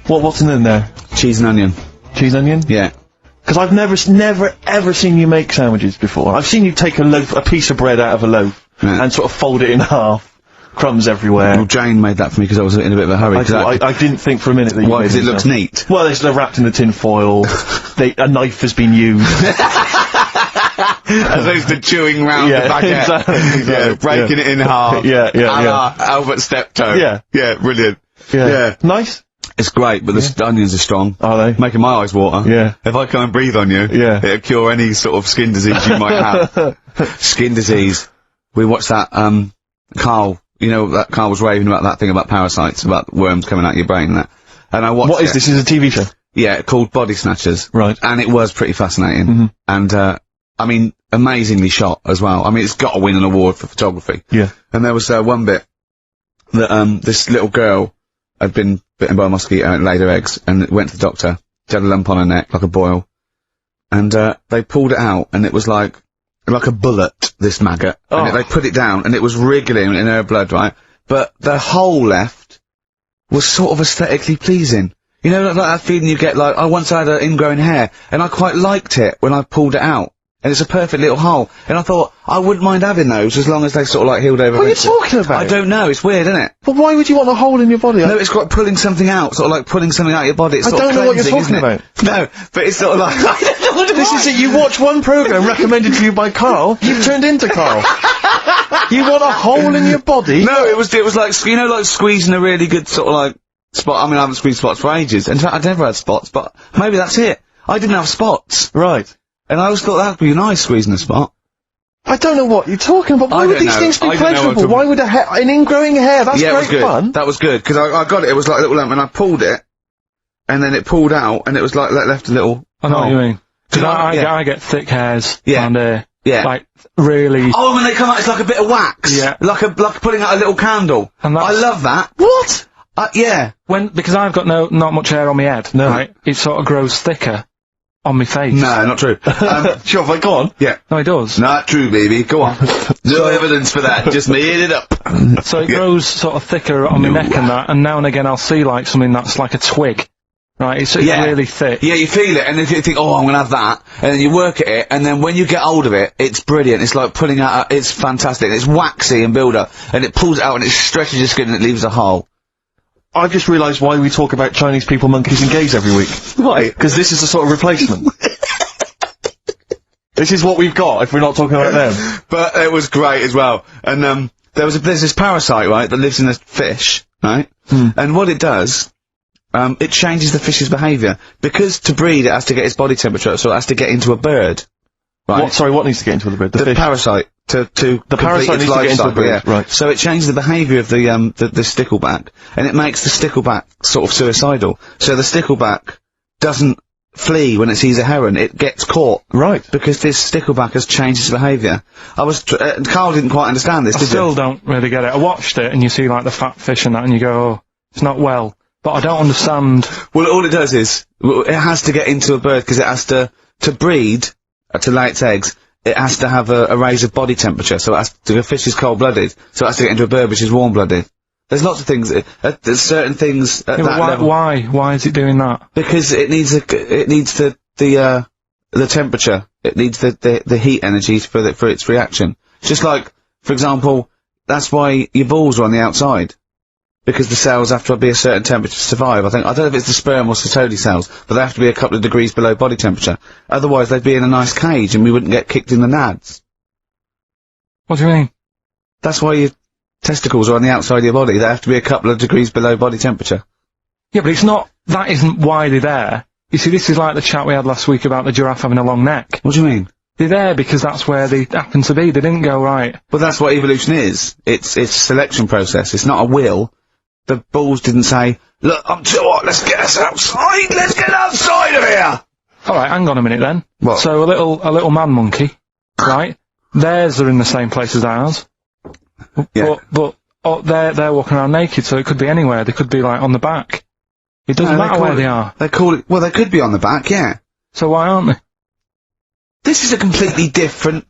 What's in there? Cheese and onion. Cheese onion? Yeah. Because I've never ever seen you make sandwiches before. I've seen you take a piece of bread out of a loaf and sort of fold it in half. Crumbs everywhere. Well, Jane made that for me because I was in a bit of a hurry. I didn't think for a minute that you Why? made Because it looks neat. Well, they're wrapped in the tin foil. A knife has been used. As opposed to chewing round the baguette. Exactly. Yeah, breaking it in half. Yeah. Albert Steptoe. Yeah. Yeah, brilliant. Yeah. Nice. It's great, but the onions are strong. Are they? Making my eyes water. Yeah. If I come and breathe on you, it'll cure any sort of skin disease you might have. Skin disease. We watched that, Karl, you know, that Karl was raving about that thing about parasites, about worms coming out your brain and that. And I watched What is this? Is a TV show? Yeah, called Body Snatchers. Right. And it was pretty fascinating. And, I mean, amazingly shot as well. I mean, it's got to win an award for photography. Yeah. And there was, one bit that, this little girl had been bitten by a mosquito and laid her eggs, and went to the doctor. She had a lump on her neck, like a boil. And, they pulled it out, and it was like a bullet, this maggot. Oh. And they put it down, and it was wriggling in her blood, right? But the hole left was sort of aesthetically pleasing. You know, like that feeling you get, like, I once had an ingrowing hair, and I quite liked it when I pulled it out. And it's a perfect little hole. And I thought, I wouldn't mind having those as long as they sort of like healed over. What are you talking about? I don't know, it's weird, isn't it? But why would you want a hole in your body? No, it's got pulling something out, sort of like pulling something out of your body. It's I sort don't of know what you're cleansing, talking isn't it? No, but it's sort of like, I don't know what it This is it, you watch one programme recommended to you by Karl, you've turned into Karl. You want a hole in your body? No, it was like, you know, like squeezing a really good sort of like spot. I mean, I haven't squeezed spots for ages. In fact, I've never had spots, but maybe that's it. I didn't have spots. Right. And I always thought that'd be nice, squeezing a spot. I don't know what you're talking about. Why would these things be pleasurable? Why would an ingrowing hair? That's great fun. That was good, because I got it, it was like a little lump, and I pulled it, and then it pulled out, and it was like, left a little... I know what you mean. Because I get thick hairs around here. Yeah. Like, really... Oh, when they come out, it's like a bit of wax. Yeah. Like putting out a little candle. And I love that. What? Yeah. Because I've got not much hair on my head. No. Right? It sort of grows thicker on my face. No, not true. Sure, have I gone? Yeah. No, it does. Not true, baby. Go on. No evidence for that. Just made it up. So it grows sort of thicker on my neck and that, and now and again I'll see like something that's like a twig. Right, it's really thick. Yeah, you feel it, and if you think, oh, I'm gonna have that, and then you work at it, and then when you get hold of it, it's brilliant. It's like pulling out, it's fantastic. It's waxy and build up, and it pulls it out, and it stretches your skin, and it leaves a hole. I've just realised why we talk about Chinese people, monkeys and gays every week. Why? Because this is a sort of replacement. This is what we've got if we're not talking about them. But it was great as well. And, there's this parasite, right, that lives in a fish, right? And what it does, it changes the fish's behaviour. Because to breed, it has to get its body temperature up, so it has to get into a bird. Right? What needs to get into the bird? The fish? Parasite. The parasite needs to get into a bird, right. So it changes the behaviour of the stickleback, and it makes the stickleback sort of suicidal. So the stickleback doesn't flee when it sees a heron, it gets caught. Right. Because this stickleback has changed its behaviour. Karl didn't quite understand this, I still don't really get it. I watched it, and you see like the fat fish and that, and you go, oh, it's not well. But I don't understand. Well, all it does is, it has to get into a bird, because it has to breed, to lay its eggs, it has to have a raise of body temperature, so the fish is cold-blooded, so it has to get into a bird which is warm-blooded. There's lots of things, there's certain things at that level. Why is it doing that? Because it needs the temperature, it needs the heat energy for its reaction. Just like, for example, that's why your balls are on the outside. Because the cells have to be a certain temperature to survive. I don't know if it's the sperm or Sertoli cells, but they have to be a couple of degrees below body temperature. Otherwise they'd be in a nice cage and we wouldn't get kicked in the nads. What do you mean? That's why your testicles are on the outside of your body. They have to be a couple of degrees below body temperature. Yeah, but that isn't why they're there. You see, this is like the chat we had last week about the giraffe having a long neck. What do you mean? They're there because that's where they happen to be. They didn't go, right. Well, that's what evolution is. It's a selection process. It's not a will. The balls didn't say, look, I'm too hot, let's get us outside, let's get outside of here! Alright, hang on a minute then. What? So a little man monkey, right? Theirs are in the same place as ours. Yeah. But they're walking around naked, so it could be anywhere. They could be, like, on the back. It doesn't matter where they are. They call it, well, they could be on the back, yeah. So why aren't they? This is a completely different...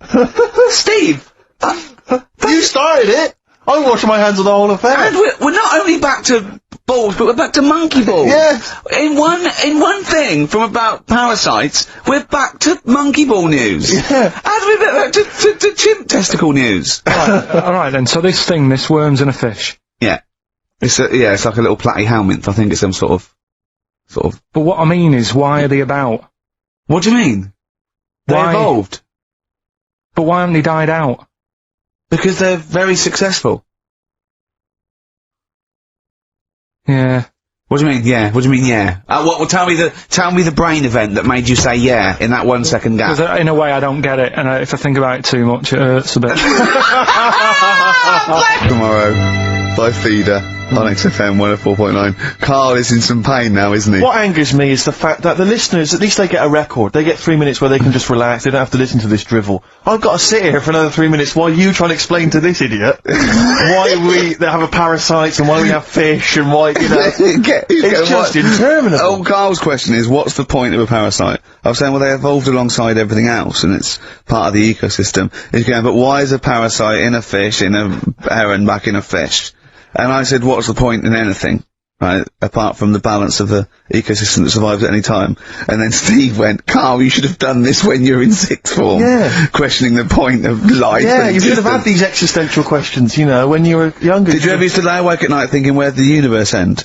Steve! You started it! I'm washing my hands on the whole affair. And we're not only back to balls, but we're back to monkey balls. Yes. In one thing, from about parasites, we're back to monkey ball news. Yeah. How do we get back to chimp testicle news? Alright then, so this worm's in a fish. Yeah. It's like a little platyhelminth. I think it's some sort of... But what I mean is, why are they about? What do you mean? They evolved. But why haven't they died out? Because they're very successful. Yeah. What do you mean, yeah? What do you mean, yeah? Well, tell me the brain event that made you say yeah in that 1 second gap. Because in a way I don't get it, and if I think about it too much, it hurts a bit. Tomorrow, by Feeder. On XFM 104.9. Karl is in some pain now, isn't he? What angers me is the fact that the listeners, at least they get a record. They get 3 minutes where they can just relax. They don't have to listen to this drivel. I've got to sit here for another 3 minutes while you try and explain to this idiot why they have a parasites and why we have fish and why, you know. It's just interminable. Oh, Karl's question is, what's the point of a parasite? I was saying, well, they evolved alongside everything else, and it's part of the ecosystem. He's going, but why is a parasite in a fish, in a heron, back in a fish? And I said, what's the point in anything, right, apart from the balance of the ecosystem that survives at any time? And then Steve went, Karl, you should have done this when you were in sixth form. Yeah. Questioning the point of life. Yeah, you should have had these existential questions, you know, when you were younger. Did you ever used to lay awake at night thinking, where'd the universe end?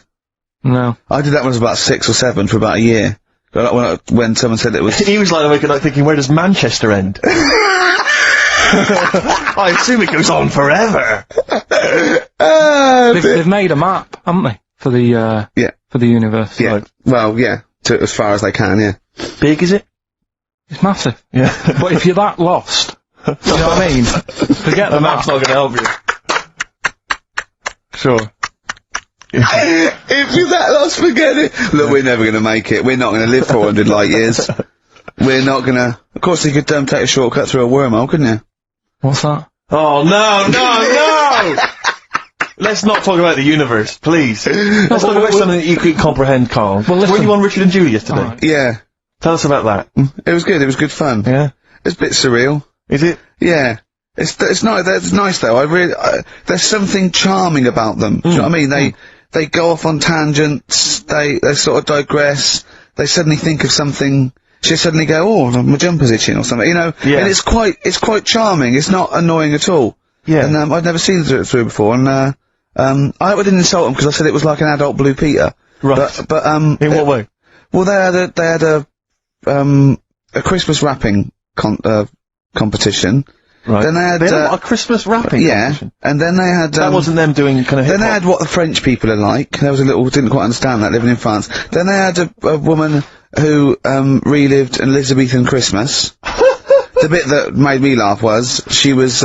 No. I did that when I was about 6 or 7 for about a year. When someone said it was... He was lying awake at night thinking, where does Manchester end? I assume it goes on forever. They've made a map, haven't they, for the for the universe? Yeah. Like, well, yeah, to as far as they can. Yeah. Big is it? It's massive. Yeah. But if you're that lost, you know what I mean? Forget the map's not going to help you. Sure. If you're that lost, forget it. Look, we're never going to make it. We're not going to live 400 light years. We're not going to... Of course, you could take a shortcut through a wormhole, couldn't you? What's that? Oh, no! Let's not talk about the universe, please. Let's talk about something that you could comprehend, Karl. Well, were you on Richard and Julie yesterday? Right. Yeah. Tell us about that. It was good. It was good fun. Yeah? It's a bit surreal. Is it? Yeah. It's nice though. There's something charming about them. Do you know what I mean? They go off on tangents, they sort of digress, they suddenly think of something, she suddenly go, oh, my jumper's itching or something, you know? Yeah. And it's quite charming, it's not annoying at all. Yeah. And, I'd never seen it through before, and, I didn't insult them because I said it was like an adult Blue Peter. Right. But in what way? Well, they had a Christmas wrapping competition. Right. Then they had a Christmas wrapping competition. And then they had that wasn't them doing kind of then they had what the French people are like. There was didn't quite understand that, living in France. Then they had a woman who relived an Elizabethan Christmas. The bit that made me laugh was she was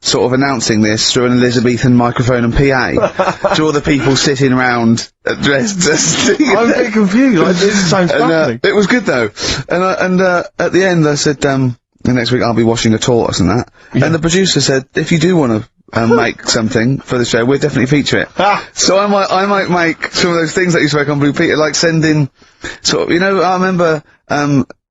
sort of announcing this through an Elizabethan microphone and PA to all the people sitting around dressed as... I'm a bit confused. Like, this sounds fascinating. It was good though. And at the end I said, next week I'll be washing a tortoise and that. Yeah. And the producer said, if you do want to make something for the show, we'll definitely feature it. So I might make some of those things that you spoke on Blue Peter, like send in sort of, you know, I remember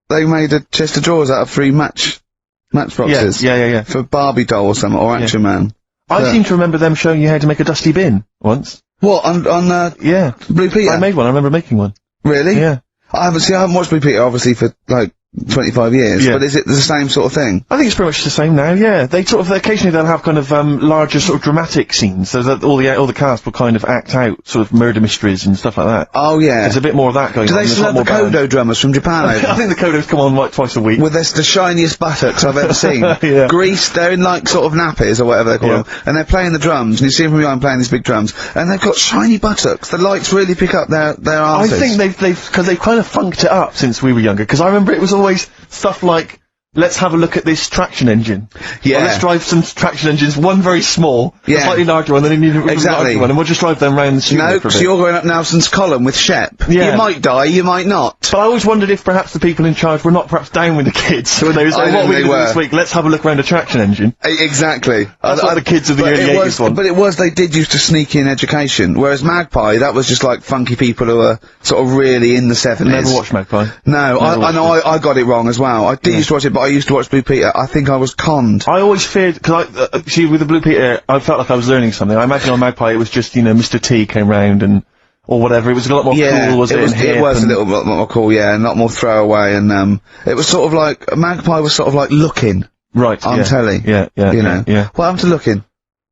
they made a chest of drawers out of 3 matchboxes. Yeah. For Barbie doll or something, or Action Man. I seem to remember them showing you how to make a dusty bin once. What, on yeah. Blue Peter? I made one, I remember making one. Really? Yeah. I haven't watched Blue Peter obviously for like 25 years, but is it the same sort of thing? I think it's pretty much the same now, yeah. They occasionally they'll have kind of, larger sort of dramatic scenes, so that all the cast will kind of act out sort of murder mysteries and stuff like that. Oh yeah. There's a bit more of that going on. Do they still have the Kodo drummers from Japan? I think the Kodos come on like twice a week. With the shiniest buttocks I've ever seen. Yeah. Greased, they're in like sort of nappies or whatever they call them, and they're playing the drums, and you see them from behind playing these big drums, and they've got shiny buttocks. The lights really pick up their arses. I think they've kind of funked it up since we were younger, because I remember it was always stuff like let's have a look at this traction engine. Yeah. Well, let's drive some traction engines, one very small, a slightly larger one, then a larger one, and we'll just drive them round the studio for a bit. So you're going up Nelson's column with Shep. Yeah. You might die, you might not. But I always wondered if perhaps the people in charge were not perhaps down with the kids when they were saying, what are we going to do this week? Let's have a look around a traction engine. Exactly. That's what the kids of the early 80s want. But they did used to sneak in education, whereas Magpie, that was just like funky people who were sort of really in the 70s. Never watched Magpie. No, I got it wrong as well. I did used to watch it, but I used to watch Blue Peter. I think I was conned. I always feared, because see, with the Blue Peter, I felt like I was learning something. I imagine on Magpie it was just, you know, Mr. T came round or whatever. It was a lot more cool, was it? It was a little bit more cool, yeah, and a lot more throwaway, and, it was sort of like, Magpie was sort of like Looking. Right, on telly. Yeah. What happened to Looking?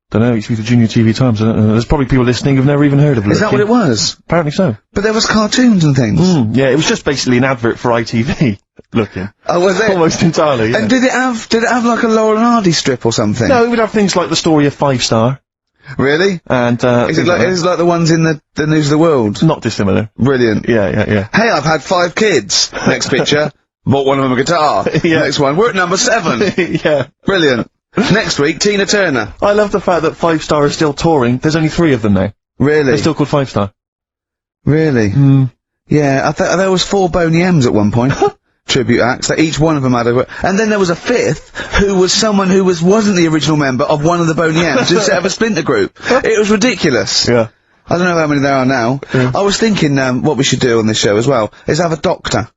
Don't know, it used to be the Junior TV Times, I don't know. There's probably people listening who've never even heard of Looking. Is that what it was? Apparently so. But there was cartoons and things. Yeah, it was just basically an advert for ITV. Looking. Oh, was it? Almost entirely, yeah. And did it have like a Laurel and Hardy strip or something? No, it would have things like the story of 5 Star. Really? And, is it like the ones in the News of the World? Not dissimilar. Brilliant. Yeah. Hey, I've had 5 kids. Next picture. Bought one of them a guitar. Next one. We're at number 7. Yeah. Brilliant. Next week, Tina Turner. I love the fact that 5 Star is still touring. There's only 3 of them now. Really? They're still called 5 Star. Really? Yeah, I thought there was 4 Boney M's at one point. Tribute acts, that each one of them had and then there was a 5th, who was someone who wasn't the original member of one of the Boney M's, who set up a splinter group. It was ridiculous. Yeah. I don't know how many there are now. Yeah. I was thinking, what we should do on this show as well, is have a doctor.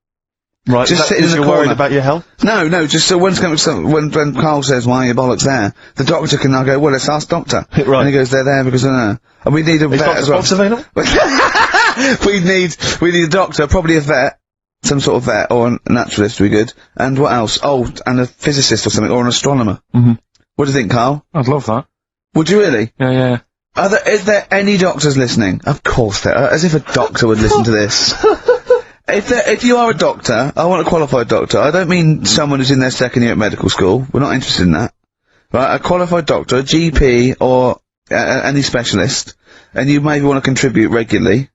Right, just sitting in the corner. Worried about your health? No, just so when Carl says, why are your bollocks there, the doctor can now go, well, let's ask doctor. Right. And he goes, they're there because I don't know. And we need a vet as well. Is available? we need a doctor, probably a vet. Some sort of vet, or a naturalist would be good. And what else? Oh, and a physicist or something, or an astronomer. What do you think, Carl? I'd love that. Would you really? Yeah. Is there any doctors listening? Of course there are, as if a doctor would listen to this. If you are a doctor, I want a qualified doctor. I don't mean someone who's in their 2nd year at medical school. We're not interested in that. Right? A qualified doctor, a GP, or any specialist, and you maybe want to contribute regularly,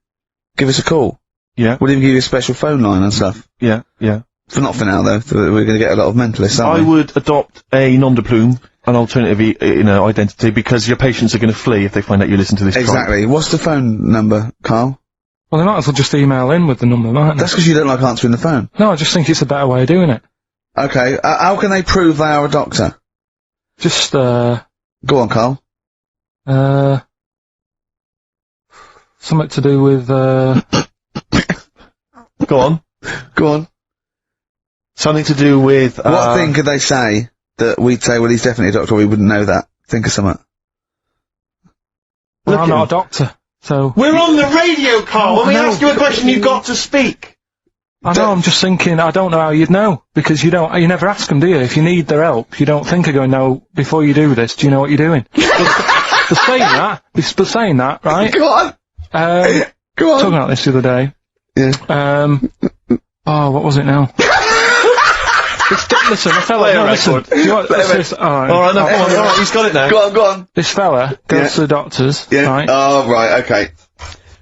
give us a call. Yeah. We'll even give you a special phone line and stuff. Yeah. Not for now, though. We're going to get a lot of mentalists, aren't we? I would adopt a nom de plume, an alternative, identity, because your patients are going to flee if they find out you listen to this. Exactly. Tribe. What's the phone number, Carl? Well, they might as well just email in with the number, mightn't they? That's because you don't like answering the phone. No, I just think it's a better way of doing it. Okay. How can they prove they are a doctor? Just, Go on, Carl. Something to do with, Go on. Something to do with, What thing could they say that we'd say, well, he's definitely a doctor, we wouldn't know that? Think of something. Well, I'm not a doctor, so... We're on the radio, Carl! When we ask you a question, you've got to speak! I know, I'm just thinking, I don't know how you'd know, because you never ask them, do you? If you need their help, you don't think of going, no, before you do this, do you know what you're doing? For saying that, right? Go on! Go on! Talking about this the other day. Yeah. Oh, what was it now? Listen, a fella, listen. Alright, he's got it now. Go on. This fella goes to the doctors, right? Oh, right, okay.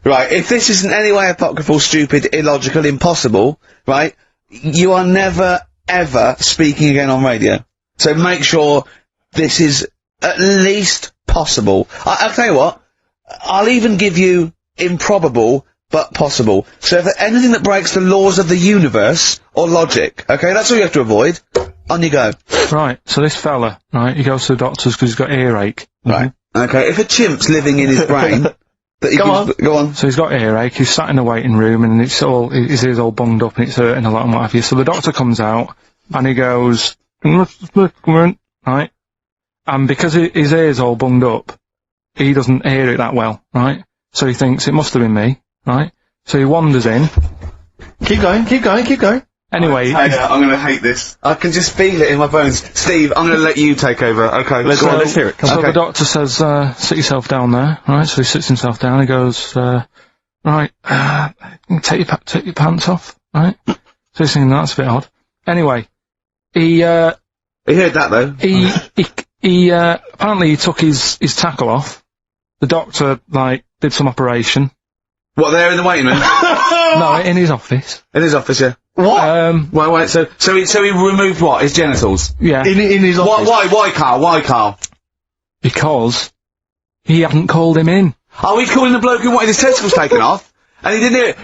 Right, if this isn't any way apocryphal, stupid, illogical, impossible, right, you are never, ever speaking again on radio. So make sure this is at least possible. I'll tell you what, I'll even give you improbable, but possible. So if there's anything that breaks the laws of the universe, or logic, okay, that's all you have to avoid. On you go. Right, so this fella, right, he goes to the doctors because he's got earache. Right. Okay, if a chimp's living in his brain, that he go on. So he's got earache, he's sat in the waiting room, and his ear's all bunged up, and it's hurting a lot and what have you. So the doctor comes out, and he goes, right, and because his ear's all bunged up, he doesn't hear it that well, right? So he thinks, it must have been me, right? So he wanders in. Keep going. Anyway, I'm gonna hate this. I can just feel it in my bones. Steve, I'm gonna let you take over. Okay, let's hear it. So the doctor says, sit yourself down there, right? So he sits himself down, he goes, right, take your pants off, right? So he's thinking, that's a bit odd. Anyway, he heard that though. He apparently he took his tackle off. The doctor, did some operation. What, there in the waiting room? No, in his office. In his office, yeah. What? Wait, so he removed what? His genitals? Yeah. In his office? Why, Karl? Why, Karl? Because he hadn't called him in. Oh, he's calling the bloke who wanted his testicles taken off, and he didn't do it.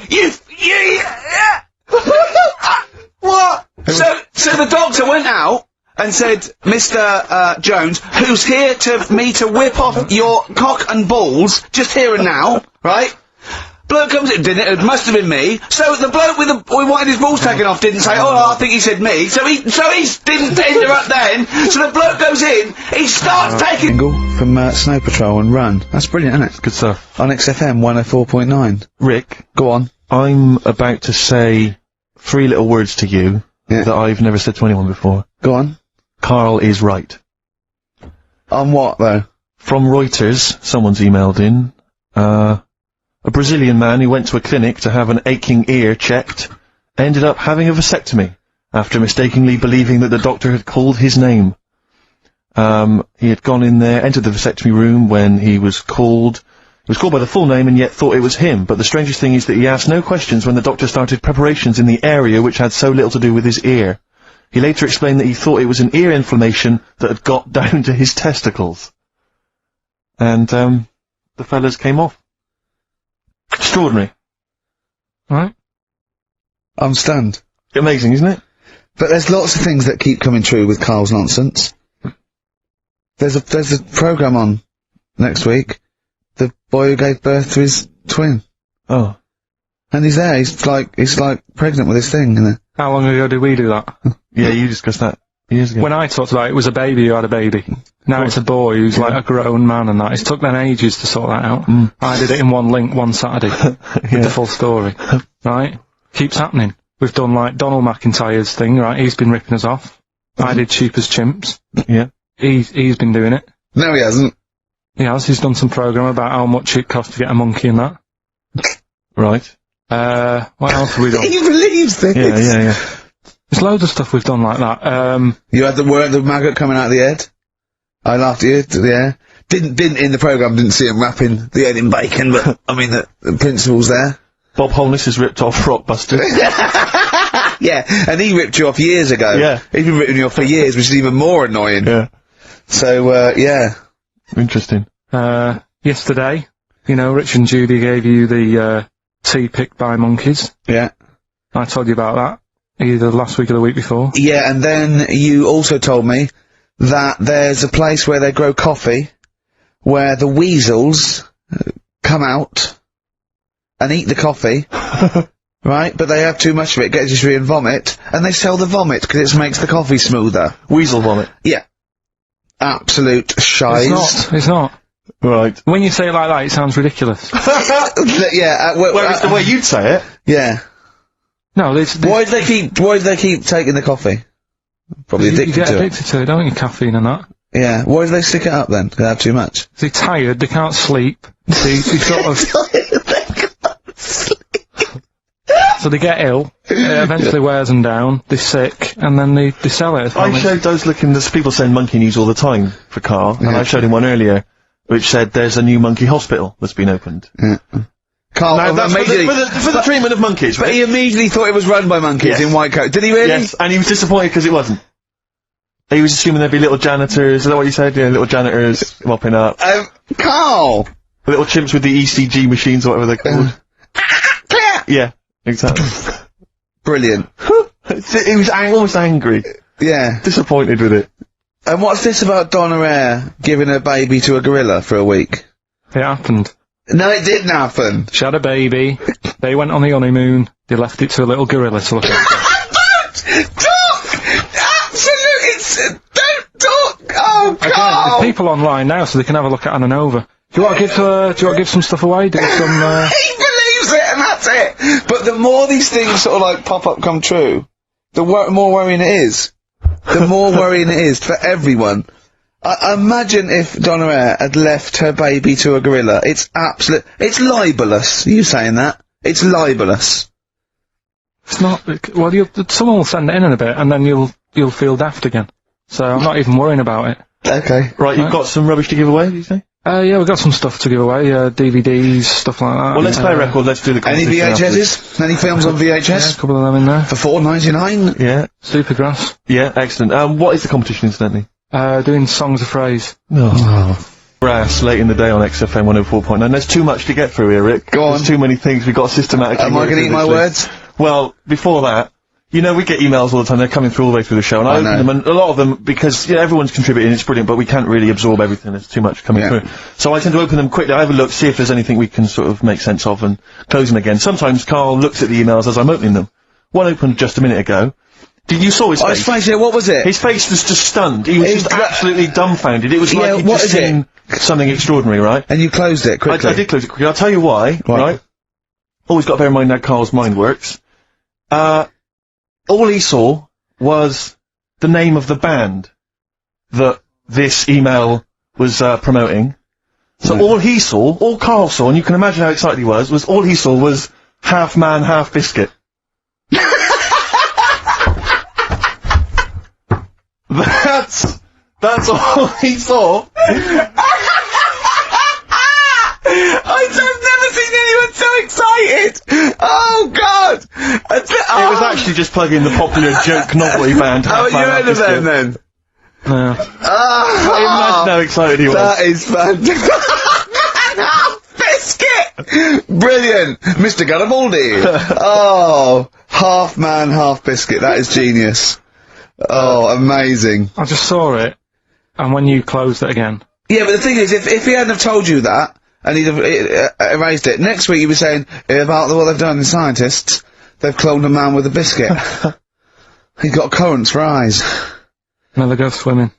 What? So the doctor went out and said, Mr. Jones, who's here to whip off your cock and balls, just here and now, right? Bloke comes in, it must have been me. So the bloke who wanted his balls taken off didn't say, oh, I think he said me. So he didn't interrupt then. So the bloke goes in, he starts taking... From Snow Patrol and Run. That's brilliant, isn't it? Good stuff. On XFM 104.9. Rick. Go on. I'm about to say 3 little words to you that I've never said to anyone before. Go on. Karl is right. On what, though? From Reuters, someone's emailed in, a Brazilian man who went to a clinic to have an aching ear checked ended up having a vasectomy after mistakenly believing that the doctor had called his name. He had gone in there, entered the vasectomy room when he was called. He was called by the full name and yet thought it was him, but the strangest thing is that he asked no questions when the doctor started preparations in the area which had so little to do with his ear. He later explained that he thought it was an ear inflammation that had got down to his testicles. And, the fellas came off. Extraordinary. Right? I'm stunned. Amazing, isn't it? But there's lots of things that keep coming true with Karl's nonsense. There's a programme on next week. The boy who gave birth to his twin. Oh. And he's there, he's like pregnant with his thing, isn't it? How long ago did we do that? Yeah, you discussed that years ago. When I talked about it was a baby who had a baby. Now it's a boy who's like a grown man and that. It's took them ages to sort that out. I did it in one link one Saturday. With the full story. Right? Keeps happening. We've done like Donald McIntyre's thing, right? He's been ripping us off. I did Cheap as Chimps. Yeah. He's been doing it. No, he hasn't. He has. He's done some programme about how much it costs to get a monkey and that. Right. What else have we done? He believes this! Yeah. There's loads of stuff we've done like that. You had the maggot coming out of the head? I laughed at you, yeah. Didn't in the programme, didn't see him wrapping the head in bacon, but, I mean, the principle's there. Bob Holness has ripped off Rockbuster. Yeah, and he ripped you off years ago. Yeah. He's been ripping you off for years, which is even more annoying. Yeah. So, yeah. Interesting. Yesterday, you know, Rich and Judy gave you the, tea picked by monkeys. Yeah. I told you about that, either last week or the week before. Yeah, and then you also told me that there's a place where they grow coffee, where the weasels come out and eat the coffee, right? But they have too much of it, get dysentery and vomit, and they sell the vomit because it makes the coffee smoother. Weasel vomit? Yeah. Absolute shiz. It's not. Right. When you say it like that, it sounds ridiculous. Yeah. Well, it's the way you'd say it. Yeah. No, why do they keep taking the coffee? Probably addicted to it. You get addicted to it, don't you? Caffeine and that. Yeah. Why do they stick it up then? Because they have too much. They're tired, they can't sleep. They sort of... So they get ill, it eventually wears them down, they're sick, and then they sell it. I showed those there's people send monkey news all the time for Karl, and I showed him one earlier, which said there's a new monkey hospital that's been opened. Yeah. Karl, now, that's for the treatment of monkeys, right? But he immediately thought it was run by monkeys in white coat. Did he really? Yes, and he was disappointed because it wasn't. He was assuming there'd be little janitors, is that what you said? Yeah, little janitors mopping up. Carl! Little chimps with the ECG machines or whatever they're called. Yeah, exactly. Brilliant. He was almost angry. Yeah. Disappointed with it. And what's this about Donna Air giving her baby to a gorilla for a week? It happened. No, it didn't happen. She had a baby, they went on the honeymoon, they left it to a little gorilla to look after. Don't talk! Absolutely, don't talk! Oh, Karl! There's people online now so they can have a look at Anna Nova. Do you want to give some stuff away? Do some, He believes it and that's it! But the more these things sort of like pop up come true, the more worrying it is. The more worrying it is for everyone. Imagine if Donna Air had left her baby to a gorilla. It's libelous. Are you saying that? It's libelous. It's not, well, someone will send it in a bit, and then you'll feel daft again. So I'm not even worrying about it. Okay. Right, you've got some rubbish to give away, did you say? Yeah, we've got some stuff to give away, DVDs, stuff like that. Well, let's play a record, let's do the Any VHSs? Any films on VHS? Yeah, a couple of them in there. For $4.99? Yeah. Supergrass. Yeah, excellent. What is the competition, incidentally? Doing Songs of Phrase. Brass, late in the day on XFM 104.9. There's too much to get through here, Rick. Go on. There's too many things we've got systematically. Am I going to eat my words? Well, before that, you know, we get emails all the time, they're coming through all the way through the show, and I open them, and a lot of them, because, yeah, everyone's contributing, it's brilliant, but we can't really absorb everything, there's too much coming through. So I tend to open them quickly, I have a look, see if there's anything we can sort of make sense of, and close them again. Sometimes Karl looks at the emails as I'm opening them. One opened just a minute ago. You saw his face? His face, yeah, what was it? His face was just stunned. He was just absolutely dumbfounded. It was like he'd just seen something extraordinary, right? And you closed it quickly. I did close it quickly. I'll tell you why, right? Always got to bear in mind how Karl's mind works. All he saw was the name of the band that this email was promoting. So all he saw, all Karl saw, and you can imagine how excited he was all he saw was half man, half biscuit. That's all he saw. I've never seen anyone so excited! Oh, God! It was actually just plugging the popular joke novelty band. How are you heard of them, then? Imagine how excited he was. That is fantastic! Biscuit! Brilliant! Mr. Garibaldi! Oh, half man, half biscuit. That is genius. Oh, amazing. I just saw it, and when you closed it again. Yeah, but the thing is, if he hadn't have told you that, and he'd have erased it, next week he'd be saying, about what they've done, the scientists, they've cloned a man with a biscuit. He's got currants for eyes. Never go swimming.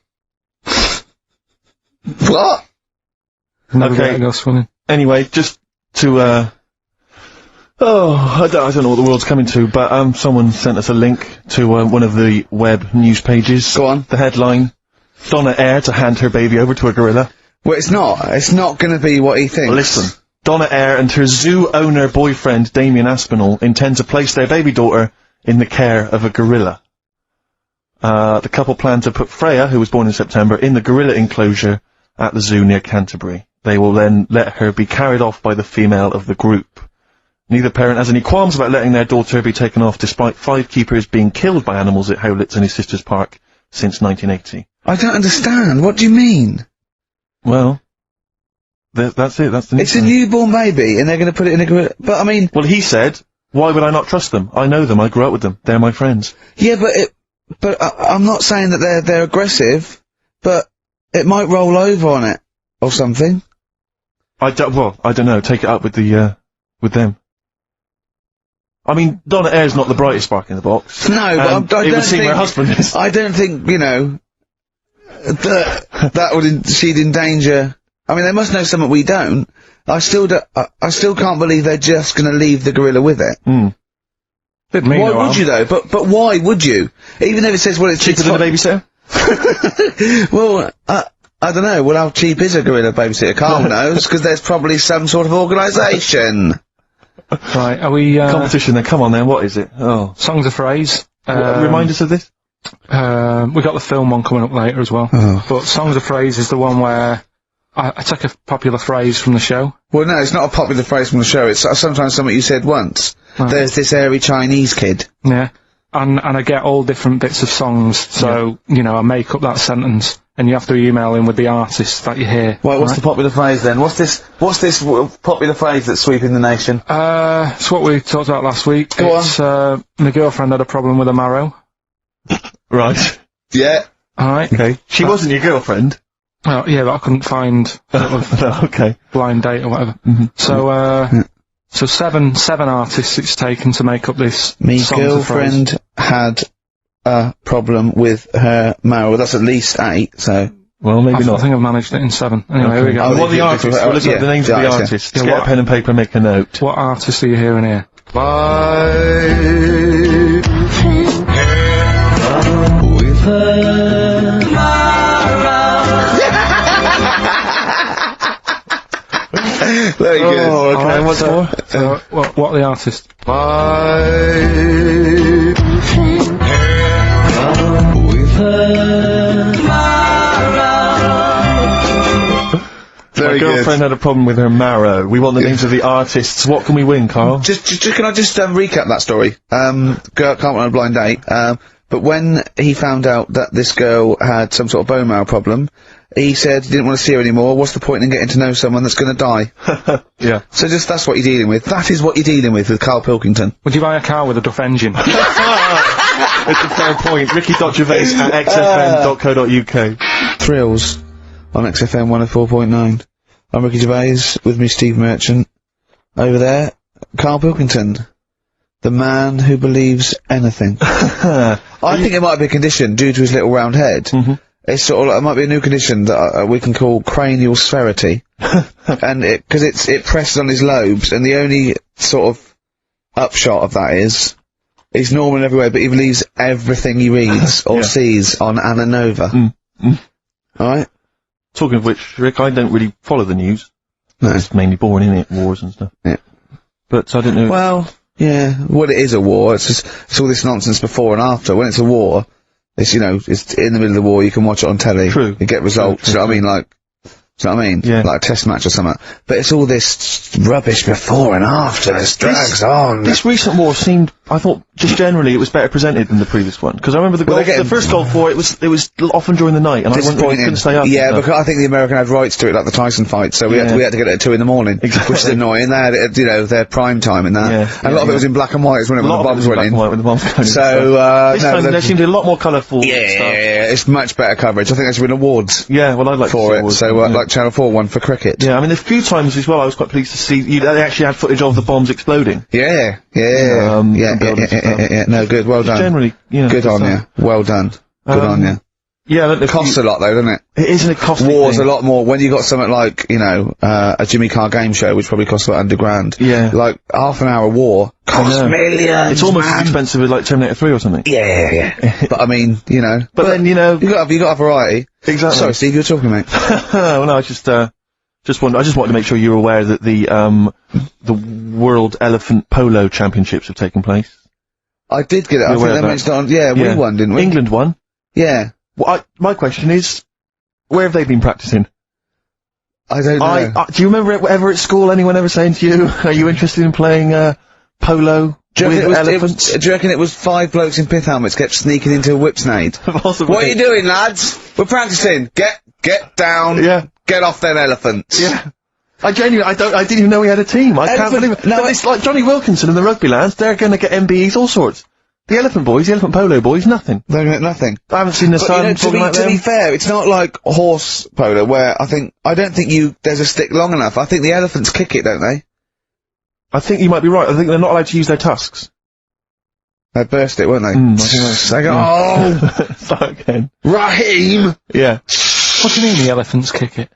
What? Never go swimming. Anyway, just to, I don't know what the world's coming to, but, someone sent us a link to, one of the web news pages. Go on. The headline, Donna Eyre to hand her baby over to a gorilla. Well, it's not gonna be what he thinks. Listen. Donna Eyre and her zoo owner boyfriend, Damien Aspinall, intend to place their baby daughter in the care of a gorilla. The couple plan to put Freya, who was born in September, in the gorilla enclosure at the zoo near Canterbury. They will then let her be carried off by the female of the group. Neither parent has any qualms about letting their daughter be taken off, despite 5 keepers being killed by animals at Howlett's and his sister's park since 1980. I don't understand. What do you mean? Well, that's it. That's the It's a newborn baby, and they're going to put it in a gorilla. But I mean, well, he said, "Why would I not trust them? I know them. I grew up with them. They're my friends." Yeah, but I'm not saying that they're aggressive, but it might roll over on it or something. I don't know. Take it up with with them. I mean, Donna Eyre's not the brightest spark in the box. No, but I it don't would seem think her husband is. I don't think, you know, that would she'd endanger. I mean, they must know something we don't. I still can't believe they're just going to leave the gorilla with it. Why would you though? But why would you? Even if it says, well, it's cheaper than a babysitter. Well, I don't know. Well, how cheap is a gorilla babysitter? Karl knows, because there's probably some sort of organisation. Right, are we, competition then, come on then, what is it? Oh. Songs of Phrase. Remind us of this? We got the film one coming up later as well. But Songs of Phrase is the one where I take a popular phrase from the show. Well, no, it's not a popular phrase from the show, it's sometimes something you said once. There's this airy Chinese kid. Yeah. And I get all different bits of songs, so, you know, I make up that sentence. And you have to email in with the artist that you hear. Well, what's the popular phrase then? What's this popular phrase that's sweeping the nation? It's what we talked about last week. Go on. My girlfriend had a problem with a marrow. Right. Yeah. Alright. Okay. She wasn't your girlfriend? Oh, yeah, but I couldn't find sort of okay. blind date or whatever. So, seven artists it's taken to make up this. Me girlfriend had a problem with her marrow. That's at least 8, so... Well, maybe not. I think I've managed it in 7. Anyway, here we go. What the artists? We'll look at the names of the artists. Get a pen and paper, make a note. What artists are you hearing here? With her Very good. Oh, okay. Right, What's more? What are the artists? Very Very girlfriend had a problem with her marrow. We want the names of the artists. What can we win, Carl? Can I just recap that story? Girl can't on a blind date. But when he found out that this girl had some sort of bone marrow problem, he said he didn't want to see her anymore. What's the point in getting to know someone that's going to die? Yeah. So that's what you're dealing with. That is what you're dealing with Karl Pilkington. Would you buy a car with a Duff engine? It's a fair point. Ricky.Gervais at xfm.co.uk. Thrills on XFM 104.9. I'm Ricky Gervais, with me Steve Merchant. Over there, Karl Pilkington. The man who believes anything. I think it might be a condition due to his little round head. It's sort of like, it might be a new condition that we can call cranial spherity. And because it presses on his lobes, and the only sort of upshot of that is he's normal in every way, but he believes everything he reads or sees on Anna Nova. Alright? Talking of which, Rick, I don't really follow the news. No. It's mainly boring, isn't it? Wars and stuff. Yeah. But I don't know. Well, yeah, well it is a war. It's all this nonsense before and after. When it's a war, it's, it's in the middle of the war, you can watch it on telly. True. You get results, you know what I mean? Like, do you know what I mean? Yeah. Like a test match or something. But it's all this rubbish before and after. This drags on. This recent war seemed, I thought, just generally, it was better presented than the previous one. Because I remember the first Gulf War, it was often during the night, and I couldn't stay up. Yeah, because I think the American had rights to it, like the Tyson fight, so we had to get it at 2 in the morning. Exactly. Which is annoying. They had, their prime time in that. And a lot of it was in black and white, when the bombs went in. Black and white when the bombs went in. So, this time there seemed to be a lot more colourful stuff. Yeah, it's much better coverage. I think there should win awards. Yeah, well, I'd like for to see it. awards. So, like Channel 4 won for cricket. Yeah, I mean, a few times as well, I was quite pleased to see they actually had footage of the bombs exploding. Yeah. No, good. Well done. Generally, good on you. Well done. Good on you. Yeah, it costs a lot though, doesn't it? It isn't a costly War's thing. a lot more when you got something like, a Jimmy Carr game show, which probably costs about £100. Yeah. Like, half an hour war costs millions. It's almost as expensive as like Terminator 3 or something. Yeah. But I mean, But then, you got to have variety. Exactly. Sorry, Steve, you were talking, mate. Well, no, I just wanted to make sure you were aware that the World Elephant Polo Championships have taken place. I did get it. I think they mentioned it on, we won, didn't we? England won. Yeah. Well, my question is, where have they been practicing? I don't know. Do you remember ever at school anyone ever saying to you, are you interested in playing, polo with elephants? Do you reckon it was 5 blokes in pith helmets kept sneaking into a whipsnade? Possibly. What are you doing, lads? We're practicing. Get down. Yeah. Get off them elephants. Yeah. I didn't even know we had a team. I can't believe it. No, it's like Johnny Wilkinson and the rugby lads, they're gonna get MBEs, all sorts. The elephant boys, the elephant polo boys, nothing. They get nothing. I haven't seen the sun talking about them. To be fair, it's not like horse polo where I don't think there's a stick long enough. I think the elephants kick it, don't they? I think you might be right. I think they're not allowed to use their tusks. They burst it, weren't they? I think they go, start again. Raheem! Yeah. What do you mean the elephants kick it?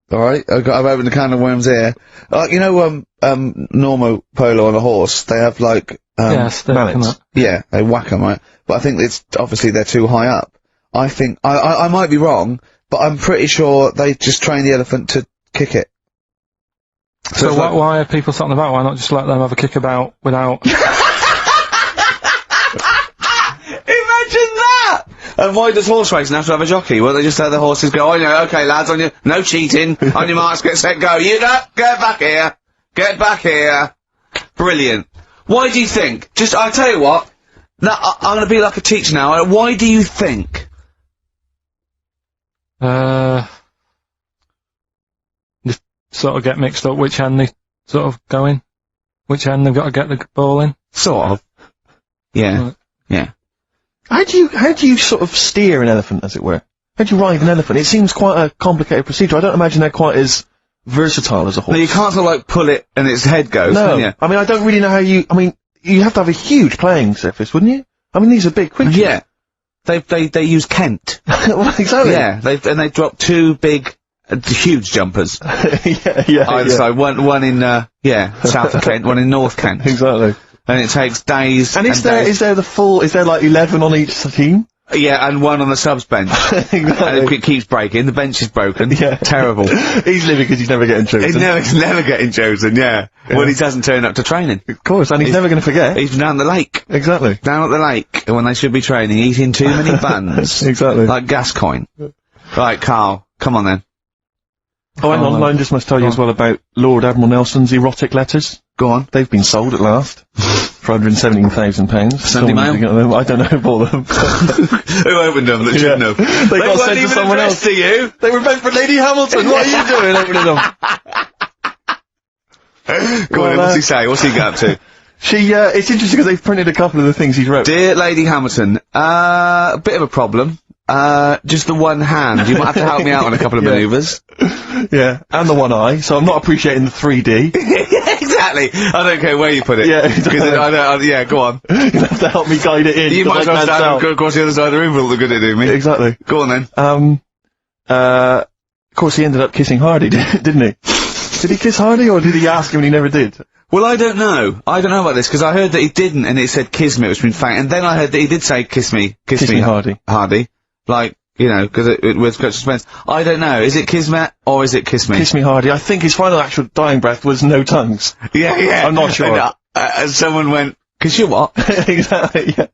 Alright, I've opened a can of worms here. Normal polo on a horse, they have like, mallets. Yeah, they whack them, right? But I think obviously they're too high up. I think, I might be wrong, but I'm pretty sure they just train the elephant to kick it. So why are people talking about? Why not just let them have a kick about without... Imagine that! And why does horse racing have to have a jockey? Well, they just let the horses go, okay lads, no cheating, on your marks, get set, go, get back here, get back here. Brilliant. Why do you think? I'll tell you what, I'm gonna be like a teacher now, why do you think? Just sort of get mixed up which end they sort of go in, which end they've got to get the ball in. Sort of. Yeah. Right. Yeah. How do you sort of steer an elephant, as it were? How do you ride an elephant? It seems quite a complicated procedure. I don't imagine they're quite as versatile as a horse. No, you can't sort of like pull it and its head goes, can you? I mean, I don't really know how you have to have a huge playing surface, wouldn't you? I mean, these are big creatures. Yeah. They use Kent. Well, exactly. Yeah, they drop 2 big, huge jumpers. yeah. Either side, one in, south of Kent, one in north Kent. Exactly. And it takes days. And is there like 11 on each team? Yeah, and 1 on the subs bench. Exactly. And it keeps breaking, the bench is broken. Yeah. Terrible. He's living because he's never getting chosen. He's never getting chosen, yeah. When he doesn't turn up to training. Of course, and he's never gonna forget. He's down the lake. Exactly. Down at the lake, when they should be training, eating too many buns. Exactly. Like Gascoigne. Right, Carl. Come on then. Oh, hang on, I just must tell you as well about Lord Admiral Nelson's erotic letters. Go on. They've been sold at last. For £117,000. Sunday Mail? I don't know who bought them. Who opened them that shouldn't have? They got sent to someone else. To you. They were meant for Lady Hamilton. What are you doing opening them? Go on, what's he say? What's he got up to? It's interesting because they've printed a couple of the things he's wrote. Dear Lady Hamilton, a bit of a problem. Just the one hand. You might have to help me out on a couple of manoeuvres. Yeah, and the one eye, so I'm not appreciating the 3D. Exactly. I don't care where you put it. Yeah, exactly. Yeah, go on. You have to help me guide it in. You might have to go across the other side of the room for all the good it do me. Exactly. Go on then. Of course he ended up kissing Hardy, didn't he? Did he kiss Hardy, or did he ask him and he never did? Well, I don't know. I don't know about this, because I heard that he didn't, and it said kiss me, which means fact, and then I heard that he did say kiss me, Hardy. Hardy. Like, you know, because it was got suspense. I don't know. Is it Kismet or is it Kiss Me? Kiss Me Hardy. I think his final actual dying breath was no tongues. Yeah. I'm not sure. And someone went, kiss you what? Exactly, yeah.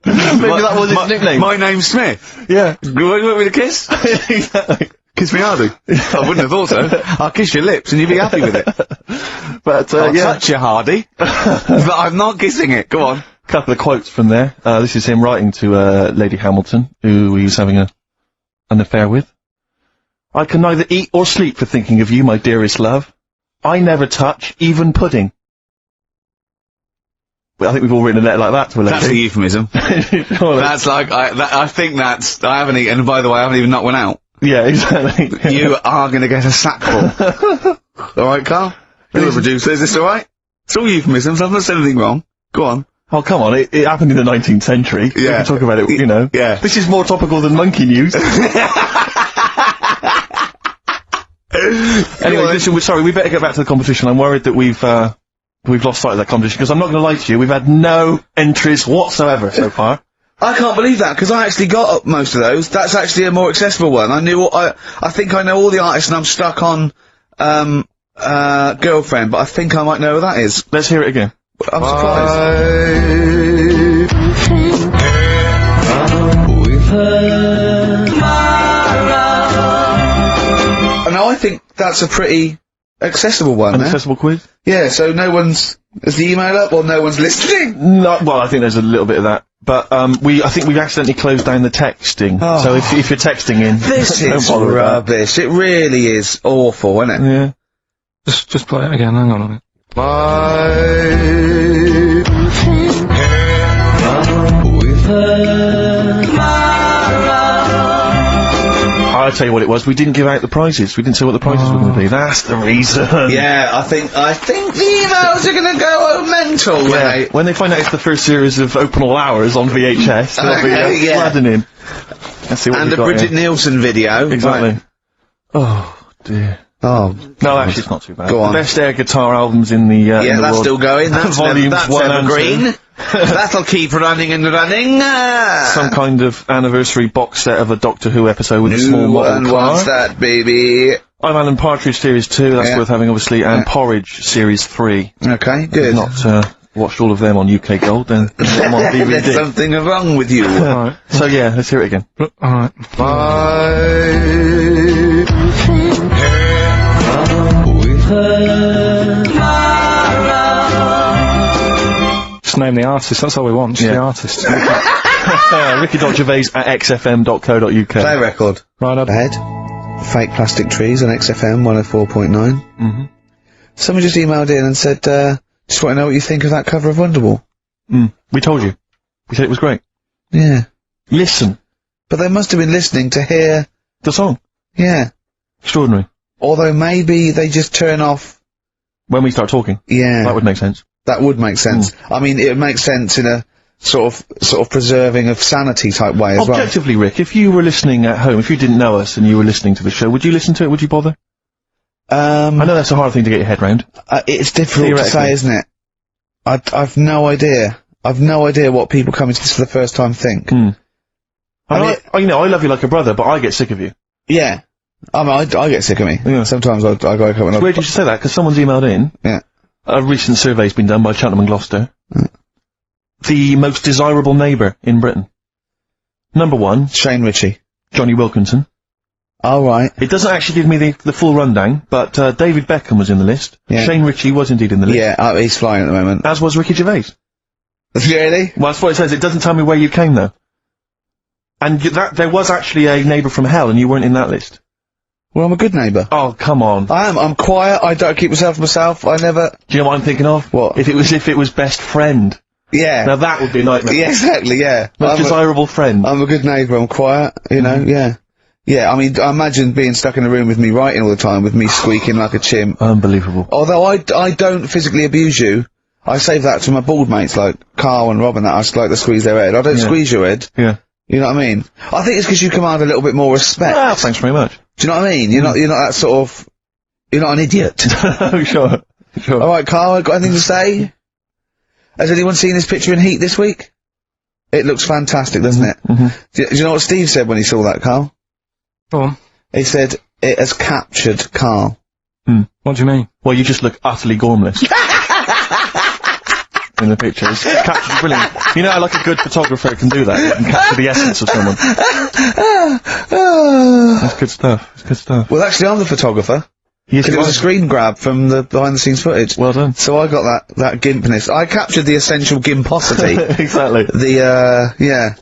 Maybe that was his nickname. My name's Smith. Yeah. You want me to kiss? Exactly. Kiss me Hardy. I wouldn't have thought so. I'll kiss your lips and you'll be happy with it. But, I'll touch you, Hardy. But I'm not kissing it. Go on. Couple of quotes from there. This is him writing to, Lady Hamilton, who he was having an affair with. I can neither eat or sleep for thinking of you, my dearest love. I never touch, even pudding. Well, I think we've all written a letter like that to a lady. That's a euphemism. That's like, I think that's, I haven't eaten, and by the way, I haven't even knocked one out. Yeah, exactly. You are gonna get a sackful. Alright, Carl? You're the producer, is this alright? It's all euphemisms, I've not said anything wrong. Go on. Oh, come on, it happened in the 19th century. Yeah. We can talk about it, you know. Yeah. This is more topical than monkey news. Anyway, listen, sorry, we better get back to the competition. I'm worried that we've lost sight of that competition, because I'm not gonna lie to you, we've had no entries whatsoever so far. I can't believe that, because I actually got up most of those. That's actually a more accessible one. I think I know all the artists, and I'm stuck on, Girlfriend, but I think I might know who that is. Let's hear it again. I'm surprised. Now I think that's a pretty accessible one. An accessible quiz? Yeah, so no one's, is the email up or no one's listening? No, well, I think there's a little bit of that. But, I think we've accidentally closed down the texting. Oh. So if you're texting in, this is rubbish. It really is awful, isn't it? Yeah. Just play it again, hang on a minute. I'll tell you what it was, we didn't give out the prizes. We didn't say what the prizes were going to be. That's the reason. Yeah, I think the emails are going to go mental when they find out it's the first series of Open All Hours on VHS, they'll be flooding in. Let's see what and the Bridget Nielsen video. Exactly. Right. Oh, dear. Oh. No, actually it's not too bad. Go on. The best air guitar albums in the, yeah, in the that's world. still going. That's Volumes that's 1 and evergreen. 2. That'll keep running and running. Some kind of anniversary box set of a Doctor Who episode with a small model car. What's that, baby? I'm Alan Partridge Series 2, that's worth having obviously, and Porridge Series 3. Okay, good. I've not, watched all of them on UK Gold, then I'm on DVD. There's something wrong with you. Alright. So yeah, let's hear it again. Alright. Just name the artist, that's all we want, just the artist. Ricky.Gervais at xfm.co.uk. Play record. Right up ahead. Fake Plastic Trees on XFM 104.9. Mm-hmm. Someone just emailed in and said, just want to know what you think of that cover of Wonderwall. We told you. We said it was great. Yeah. Listen. But they must have been listening to hear the song. Yeah. Extraordinary. Although maybe they just turn off when we start talking. Yeah. That would make sense. That would make sense. I mean, it would make sense in a sort of preserving of sanity type way as well. Objectively, Rick, if you were listening at home, if you didn't know us and you were listening to the show, would you listen to it? Would you bother? I know that's a hard thing to get your head round. It's difficult to say, isn't it? I've no idea. I've no idea what people coming to this for the first time think. I mean, you know, I love you like a brother, but I get sick of you. Yeah. I mean, I get sick of me. Yeah. Sometimes I go up and it's weird you should say that, because someone's emailed in. Yeah. A recent survey's been done by Cheltenham and Gloucester. The most desirable neighbour in Britain. Number 1. Shane Ritchie. Johnny Wilkinson. Oh, right. It doesn't actually give me the full rundown, but David Beckham was in the list. Yeah. Shane Ritchie was indeed in the list. Yeah, he's flying at the moment. As was Ricky Gervais. Really? Well, that's what it says. It doesn't tell me where you came, though. And there was actually a Neighbour from Hell, and you weren't in that list. Well, I'm a good neighbour. Oh, come on. I am. I'm quiet. I don't keep myself to myself. I never... Do you know what I'm thinking of? What? If it was best friend. Yeah. Now that would be a nightmare. Yeah, exactly, yeah. Most desirable friend. I'm a good neighbour. I'm quiet, you know, yeah. Yeah, I mean, I imagine being stuck in a room with me writing all the time, with me squeaking like a chimp. Unbelievable. Although I don't physically abuse you, I save that to my bald mates like Carl and Rob and that. I just like to squeeze their head. I don't squeeze your head. Yeah. You know what I mean? I think it's because you command a little bit more respect. Ah, thanks very much. Do you know what I mean? You're not that sort of... You're not an idiot. Oh, sure. Sure. Alright, Carl, got anything to say? Has anyone seen this picture in Heat this week? It looks fantastic, doesn't it? Do you know what Steve said when he saw that, Carl? Go on. He said, it has captured Carl. What do you mean? Well, you just look utterly gormless. In the picture. It's captured brilliant. You know how like a good photographer can do that? You can capture the essence of someone. That's good stuff. That's good stuff. Well, actually, I'm the photographer. Yes, it was a screen grab from the behind-the-scenes footage. Well done. So I got that gimpness. I captured the essential gimposity. Exactly. Yeah.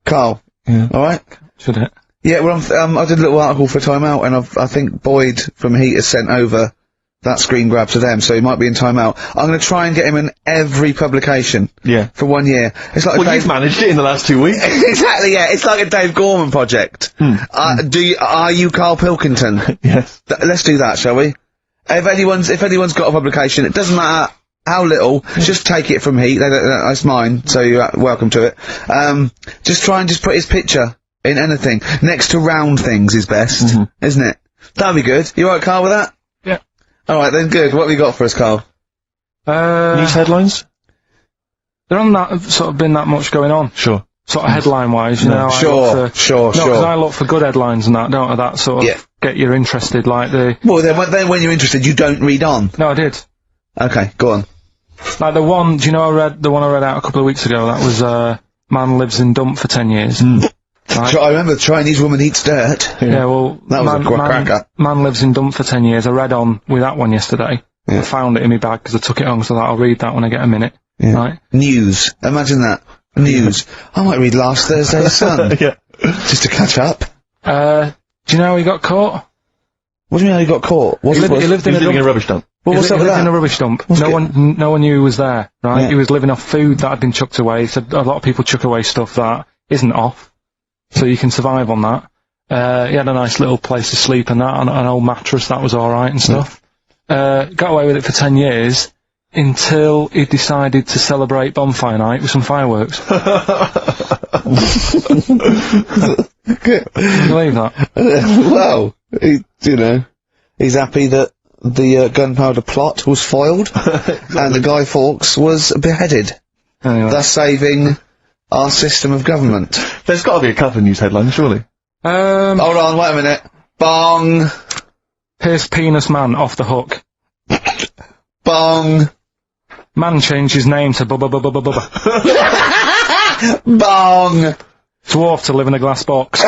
Carl. Yeah. Alright? Should it? Yeah, well, I did a little article for Time Out, and I think Boyd from Heat has sent over that screen grab to them, so he might be in Time Out. I'm gonna try and get him in every publication. Yeah. For 1 year. It's like you've managed it in the last 2 weeks. Exactly, yeah. It's like a Dave Gorman project. Are you Karl Pilkington? Yes. Let's do that, shall we? If anyone's got a publication, it doesn't matter how little, just take it from Heat. That's mine, so you're welcome to it. Just try and just put his picture in anything. Next to round things is best, isn't it? That'd be good. You alright, Carl, with that? Yeah. Alright then, good. What have you got for us, Carl? News headlines? There hasn't sort of been that much going on. Sure. Sort of headline-wise, you know. Sure. No, because I look for good headlines and that, don't I? That sort of get you interested, like the... Well, then when you're interested, you don't read on. No, I did. Okay, go on. Like the one, do you know the one I read out a couple of weeks ago? That was, man lives in dump for 10 years. Right? I remember the Chinese woman eats dirt. Yeah, well... That was a cracker. Man lives in dump for 10 years. I read on with that one yesterday. I found it in my bag because I took it home, so that I'll read that when I get a minute. Yeah. Right? News. Imagine that. News. I might read last Thursday's Sun. Yeah. Just to catch up. Do you know how he got caught? What do you mean how he got caught? He lived in a rubbish dump. Well, what's up with that? In a rubbish dump. No one knew he was there, right? Yeah. He was living off food that had been chucked away. He said a lot of people chuck away stuff that isn't off, so you can survive on that. He had a nice little place to sleep and that, and an old mattress, that was alright and stuff. Got away with it for 10 years, until he decided to celebrate bonfire night with some fireworks. Can you believe that? Well, he's happy that the gunpowder plot was foiled, and the Guy Fawkes was beheaded. Anyway. Thus saving our system of government. There's got to be a couple of news headlines, surely. Hold on, wait a minute. Bong! Here's Penis Man off the hook. Bong! Man changed his name to Bubba. Bong! Dwarf to live in a glass box.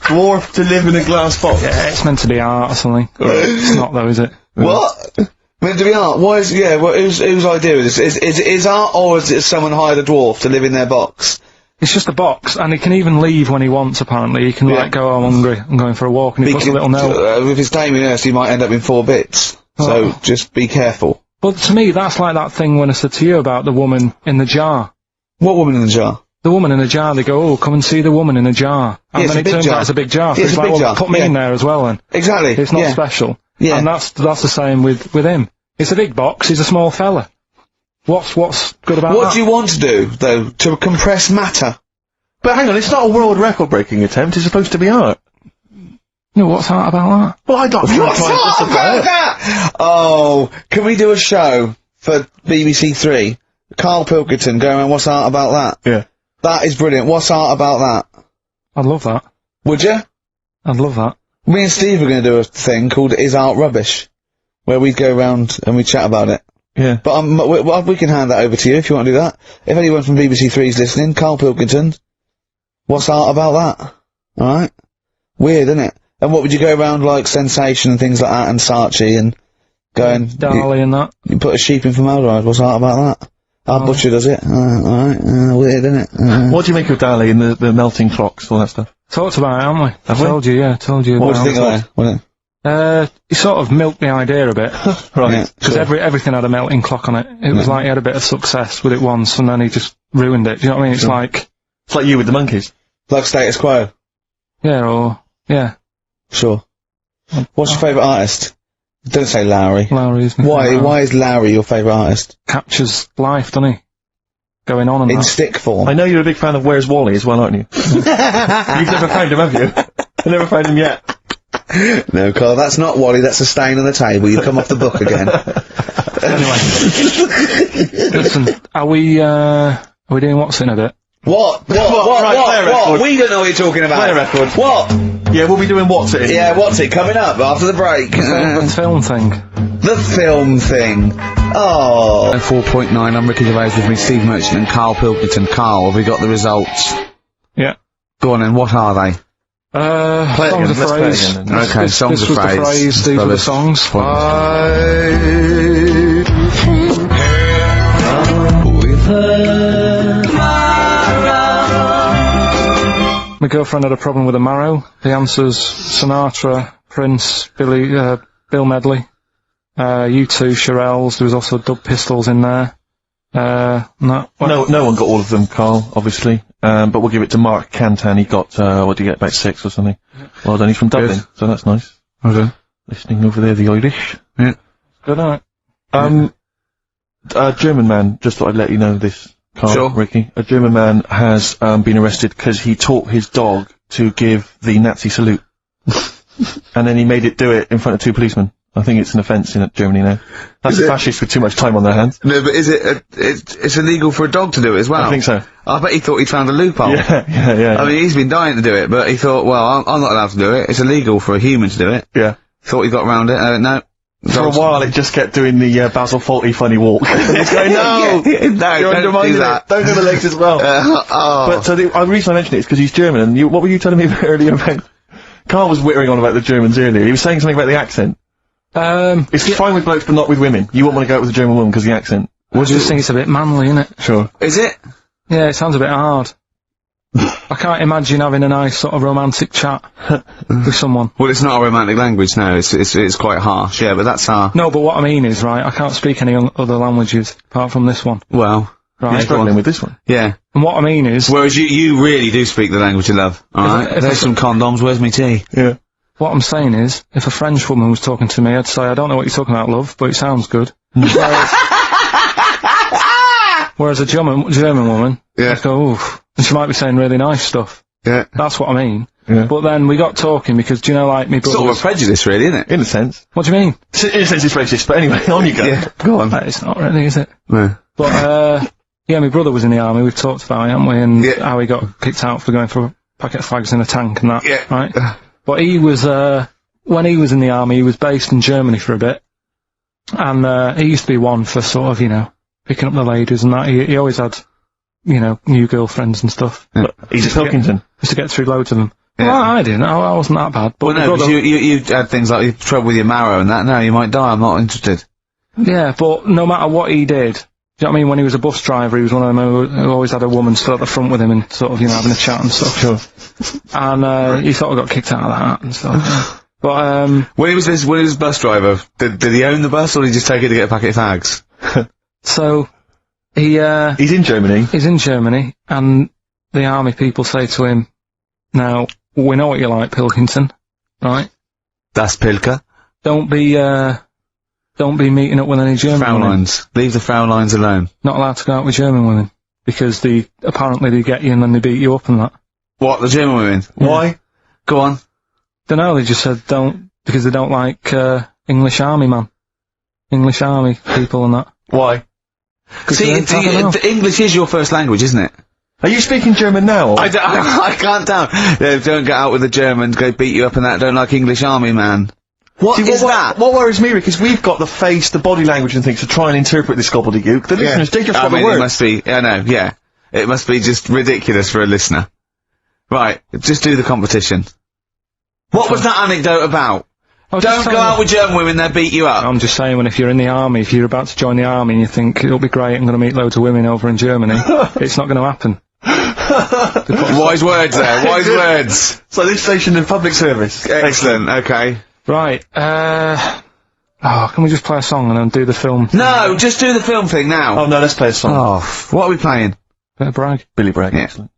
Dwarf to live in a glass box? Yeah, it's meant to be art or something. It's not though, is it? What? Meant to be art? Whose idea is this? Is art, or is it someone hired a dwarf to live in their box? It's just a box, and he can even leave when he wants, apparently. He can, like, go, I'm hungry, I'm going for a walk, and he puts a little note. With his Damien Hirst, he might end up in 4 bits. So, just be careful. But to me, that's like that thing when I said to you about the woman in the jar. What woman in the jar? The woman in the jar, they go, oh, come and see the woman in a jar. And then it turns out it's a big jar. So it's like, well, put me in there as well then. Exactly. It's not special. Yeah. And that's the same with him. It's a big box, he's a small fella. What's good about that? What do you want to do, though? To compress matter? But hang on, it's not a world record-breaking attempt, it's supposed to be art. No, what's art about that? Well, I don't... What's art about that? Oh, can we do a show for BBC 3? Karl Pilkington going around, what's art about that? Yeah. That is brilliant. What's art about that? I'd love that. Would you? I'd love that. Me and Steve are going to do a thing called Is Art Rubbish? Where we go round and we chat about it. Yeah. But we can hand that over to you if you want to do that. If anyone from BBC 3 is listening, Karl Pilkington, what's art about that? Alright? Weird, isn't it? And what would you go around like Sensation and things like that, and Saatchi, and going... Dali and that. You put a sheep in formaldehyde, what's that about that? Our butcher does it. Alright, weird, isn't it? What do you make of Dali and the melting clocks, all that stuff? Talked about it, haven't we? Have we? Told you. What do you think of that? He sort of milked the idea a bit. Right. Because everything had a melting clock on it. It was like he had a bit of success with it once, and then he just ruined it. Do you know what I mean? It's like... It's like you with the monkeys. Like Status Quo? Yeah. Sure. What's your favourite artist? Don't say Lowry. Lowry, isn't it? Why is Lowry your favourite artist? Captures life, doesn't he? Going on and In that. stick form. I know you're a big fan of Where's Wally as well, aren't you? You've never found him, have you? I've never found him yet. No, Carl, that's not Wally, that's a stain on the table. You come off the book again. Anyway. Listen, are we doing what's in a bit? What? What? We don't know what you're talking about. Play a record. What? Yeah, we'll be doing what's it in. Yeah, what's it? Coming up after the break. The film thing. The film thing. Oh. 4.9, I'm Ricky Gervais, with me, Steve Merchant and Karl Pilkington. Karl, have we got the results? Yeah. Go on then, what are they? Songs of phrase. Okay, songs of phrase. This was the phrase, these were the songs. My girlfriend had a problem with a marrow. The answer's Sinatra, Prince, Bill Medley, U2, Shirelles. There was also Dub Pistols in there. No one got all of them, Carl, obviously. But we'll give it to Mark Cantan. He got, what did he get, about 6 or something? Well done, he's from Dublin, so that's nice. Okay. Listening over there, the Irish. Yeah. Good night. A German man, just thought I'd let you know this, Carl, sure. Ricky. A German man has, been arrested because he taught his dog to give the Nazi salute. And then he made it do it in front of 2 policemen. I think it's an offence in Germany now. That's fascists with too much time on their hands. No, but is it, it's illegal for a dog to do it as well? I think so. I bet he thought he'd found a loophole. Yeah. I mean, he's been dying to do it, but he thought, well, I'm not allowed to do it. It's illegal for a human to do it. Yeah. Thought he got around it. No. For a while, it just kept doing the Basil Fawlty funny walk. And he's going, no, you're undermining it. Don't do the legs as well. But the reason I mentioned it is because he's German. And what were you telling me earlier about? Carl was whittering on about the Germans earlier. He was saying something about the accent. It's fine with blokes, but not with women. You won't want to go out with a German woman because of the accent. I just think it's a bit manly, innit? Sure. Is it? Yeah, it sounds a bit hard. I can't imagine having a nice sort of romantic chat with someone. Well, it's not a romantic language, no. It's quite harsh, yeah, but that's our... No, but what I mean is, right, I can't speak any other languages apart from this one. Well... Right. You're struggling with this one. Yeah. And what I mean is... Whereas you really do speak the language of love, alright? There's some condoms, where's me tea? Yeah. What I'm saying is, if a French woman was talking to me, I'd say, I don't know what you're talking about, love, but it sounds good. Whereas a German woman, I'd go, oof. And she might be saying really nice stuff. Yeah. That's what I mean. Yeah. But then we got talking because, do you know, like, me brother... Sort of a prejudice, really, isn't it? In a sense. What do you mean? In a sense it's racist, but anyway, on you go. Yeah, go on. It's not really, is it? No. But, yeah, my brother was in the army, we've talked about it, haven't we? And how he got kicked out for going for a packet of fags in a tank and that, right? But he was, when he was in the army, he was based in Germany for a bit. And, he used to be one for sort of, you know, picking up the ladies and that. He always had, you know, new girlfriends and stuff. Yeah. He's a Pilkington. Used to get through loads of them. Yeah. Well, I didn't. I wasn't that bad. But well, no, because you had things like trouble with your marrow and that. No, you might die. I'm not interested. Yeah, but no matter what he did, do you know what I mean? When he was a bus driver, he was one of them who always had a woman stood at the front with him and sort of, you know, having a chat and stuff. Sure. And, he sort of got kicked out of that and stuff. But, when he was bus driver, did he own the bus or did he just take it to get a packet of fags? So, he's in Germany. He's in Germany, and the army people say to him, now, we know what you like, Pilkington, right? Das Pilker. Don't be meeting up with any German women. Fraulines. Leave the Fraulines alone. Not allowed to go out with German women. Because apparently they get you and then they beat you up and that. What, the German women? Yeah. Why? Go on. Dunno, they just said because they don't like, English army, man. English army people and that. Why? See, English is your first language, isn't it? Are you speaking German now? Or? I can't tell. Don't get out with the Germans, go beat you up and that, don't like English army, man. What is that? What worries me, Rick, is we've got the face, the body language and things to try and interpret this gobbledygook. The listeners, they just got the words. It must be, it must be just ridiculous for a listener. Right, just do the competition. What was that anecdote about? Don't go out with German women, they'll beat you up. I'm just saying, if you're in the army, if you're about to join the army and you think, it'll be great, I'm gonna meet loads of women over in Germany, it's not gonna happen. Wise words there, wise words. So this station in public service. Excellent, okay. Right, can we just play a song and then do the film? No, just do the film thing now. Oh no, let's play a song. Oh, what are we playing? Bit of Bragg. Billy Bragg, yeah. Excellent.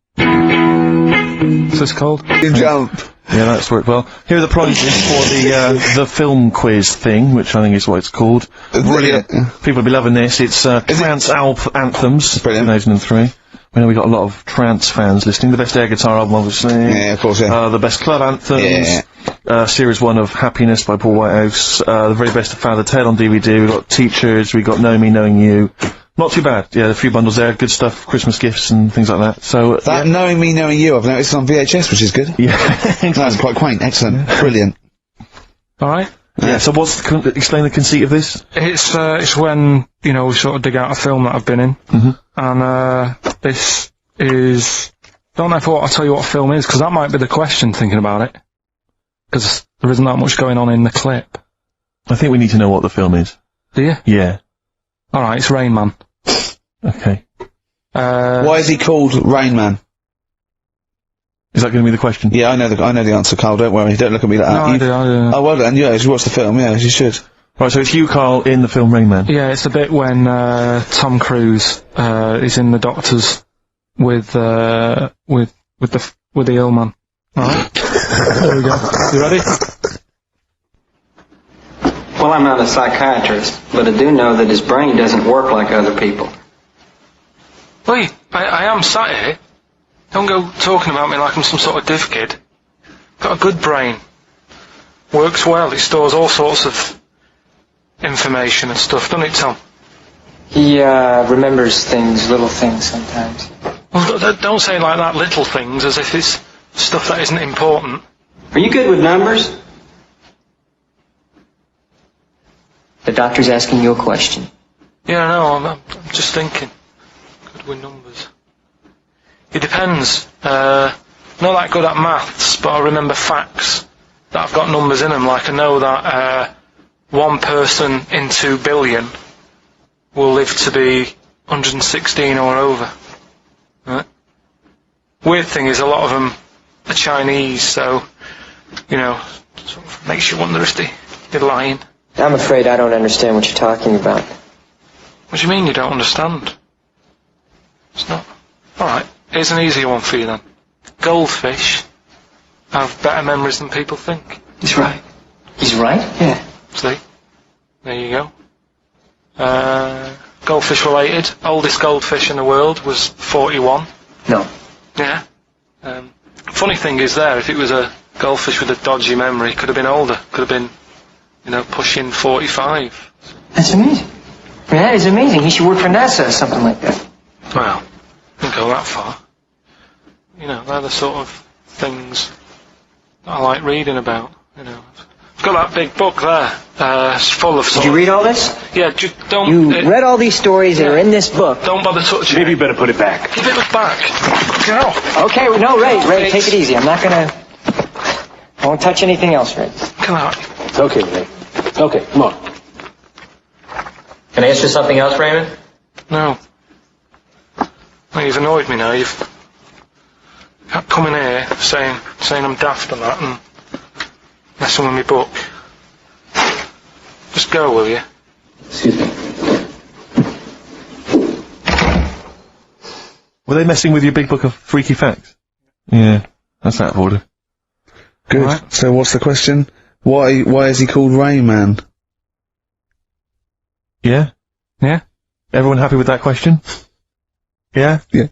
What's this called? Jump. Yeah, that's worked well. Here are the prizes for the film quiz thing, which I think is what it's called. Brilliant. People will be loving this. It's Trance Anthems, 2003. We know we got a lot of trance fans listening. The best air guitar album, obviously. Yeah, of course, yeah. The best club anthems. Yeah. Series 1 of Happiness by Paul Whitehouse. The very best of Father Ted on DVD. We got Teachers. We got Know Me, Knowing You. Not too bad. Yeah, a few bundles there. Good stuff. Christmas gifts and things like that. So that Knowing Me, Knowing You, I've noticed on VHS, which is good. Yeah, that's quite quaint. Excellent. Brilliant. All right. Yeah. So what's explain the conceit of this? It's when we sort of dig out a film that I've been in, and this is. Don't know if I'll tell you what film is, because that might be the question. Thinking about it, because there isn't that much going on in the clip. I think we need to know what the film is. Do you? Yeah. All right, it's Rain Man. Okay. Why is he called Rain Man? Is that going to be the question? Yeah, I know the answer, Carl. Don't worry. Don't look at me like that. I do. Oh, well done. Yeah, you should watch the film. Yeah, you should. Right, so it's you, Carl, in the film Rain Man. Yeah, it's the bit when Tom Cruise is in the doctors with the ill man. All right. There we go. You ready? Well, I'm not a psychiatrist, but I do know that his brain doesn't work like other people. Wait, I am sat here. Don't go talking about me like I'm some sort of div kid. Got a good brain. Works well. It stores all sorts of information and stuff, doesn't it, Tom? He remembers things, little things sometimes. Well, don't say like that, little things, as if it's stuff that isn't important. Are you good with numbers? The doctor's asking you a question. Yeah, no, I'm just thinking. Good with numbers. It depends. Not that good at maths, but I remember facts that have got numbers in them. Like I know that 1 person in 2 billion will live to be 116 or over. Right? Weird thing is a lot of them are Chinese, so, sort of makes you wonder if they're lying. I'm afraid I don't understand what you're talking about. What do you mean you don't understand? It's not... Alright, here's an easier one for you then. Goldfish have better memories than people think. He's right. He's right? Yeah. See? There you go. Goldfish related. Oldest goldfish in the world was 41. No. Yeah. Funny thing is if it was a goldfish with a dodgy memory, could have been older. Could have been, pushing 45. That's amazing. I mean, that is amazing. He should work for NASA or something like that. Well, don't go that far. They're the sort of things that I like reading about, I've got that big book there. It's full of... Did you read all this? Yeah, just don't... You read all these stories that are in this book. Don't bother touching Maybe you better put it back. Give it back. Get off. Okay, no, Ray, take it easy. I'm not gonna... I won't touch anything else, Ray. Come out. Okay, Ray. Okay, come on. Can I ask you something else, Raymond? No. Well, you've annoyed me now. You've kept coming here saying I'm daft and that and messing with my book. Just go, will you? Excuse me. Were they messing with your big book of freaky facts? Yeah, that's out of order. Good. Right. So what's the question? Why is he called Rain Man? Yeah? Yeah? Everyone happy with that question? Yeah? Yeah.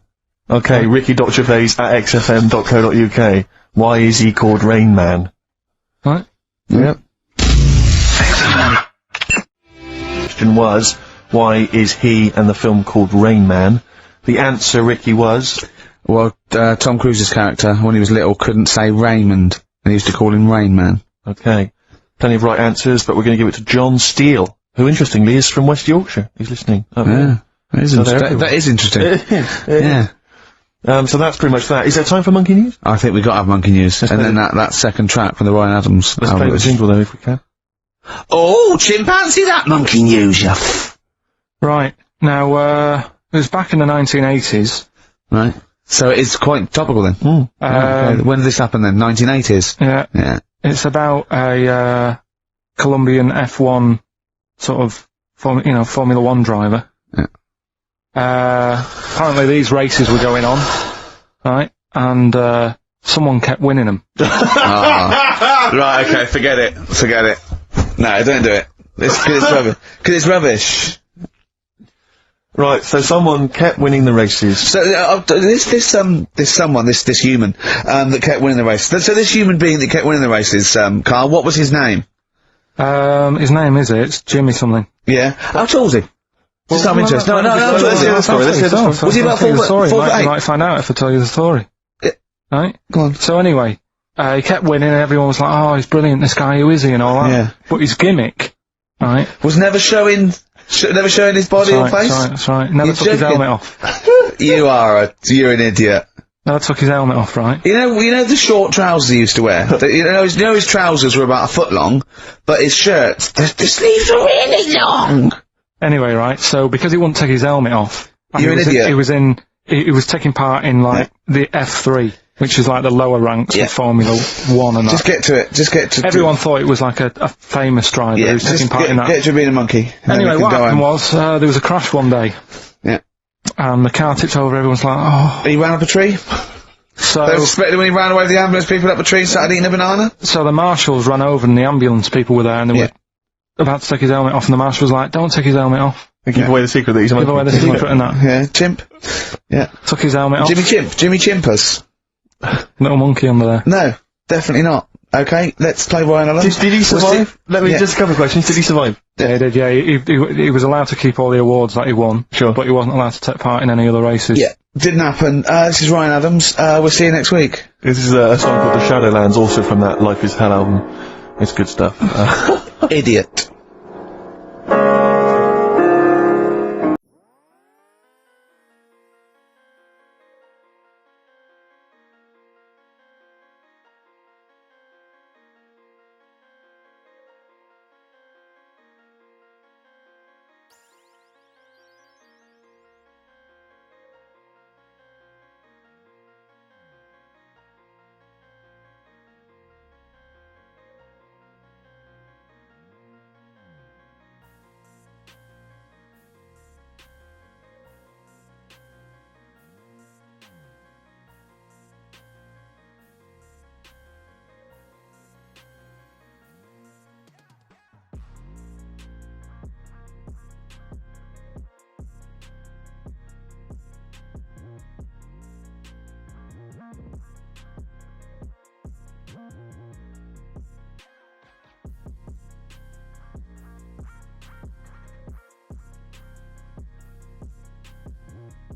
Okay, Ricky.Gervais at xfm.co.uk. Why is he called Rain Man? Right. Yep. XFM. The question was, why is he and the film called Rain Man? The answer, Ricky, was... Well, Tom Cruise's character, when he was little, couldn't say Raymond, and he used to call him Rain Man. Okay. Plenty of right answers, but we're going to give it to John Steele, who, interestingly, is from West Yorkshire. He's listening. Yeah. That is interesting. Yeah. So that's pretty much that. Is there time for Monkey News? I think we got to have Monkey News. And then that second track from the Ryan Adams. Let's play the jingle though, if we can. Oh, chimpanzee, that Monkey News, yeah. Right. Now, it was back in the 1980s. Right. So it's quite topical then. Okay. When did this happen then? 1980s? Yeah. Yeah. It's about a, Colombian F1 sort of, Formula 1 driver. Yeah. Apparently these races were going on, right? And, someone kept winning them. Right, okay, forget it. No, don't do it. Cause it's rubbish. Cause it's rubbish. Right, so someone kept winning the races. So, this human, that kept winning the races. So this human being that kept winning the races, Karl, what was his name? His name it's Jimmy something. Yeah. How tall was he? Just out of interest. No, let's hear the story. Was he about 4 foot 8? You might find out if I tell you the story. Yeah. Right? Go on. So anyway, he kept winning and everyone was like, oh, he's brilliant, this guy, who is he, and all that. Yeah. But his gimmick, right? Was never showing his body or face? That's right. Never took his helmet off. You're an idiot. Never took his helmet off, right? You know the short trousers he used to wear? His trousers were about a foot long, but his shirts, the sleeves were really long. Anyway, right, so because he wouldn't take his helmet off, you're an idiot. He was taking part in, like, the F3, which is like the lower ranks of Formula 1 and that. Just get to it. Everyone thought it was like a famous driver who's taking part in that. Get to being a monkey. Anyway, what happened was, there was a crash one day. Yeah. And the car tipped over, everyone's like, oh. He ran up a tree? So. They suspected when he ran away with the ambulance people up a tree and started eating a banana? So the marshals ran over and the ambulance people were there and they were about to take his helmet off and the marshal was like, don't take his helmet off. Give away the secret that he's a monkey. Give away the secret and that. Yeah, chimp. Yeah. Took his helmet off. Jimmy Chimpers. Little monkey under there. No, definitely not. Okay, let's play Ryan Adams. Did he survive? Let me just a couple of questions. Did he survive? Yeah, he did, yeah. He was allowed to keep all the awards that he won. Sure. But he wasn't allowed to take part in any other races. Yeah, didn't happen. This is Ryan Adams. We'll see you next week. This is a song called The Shadowlands, also from that Life is Hell album. It's good stuff. Idiot.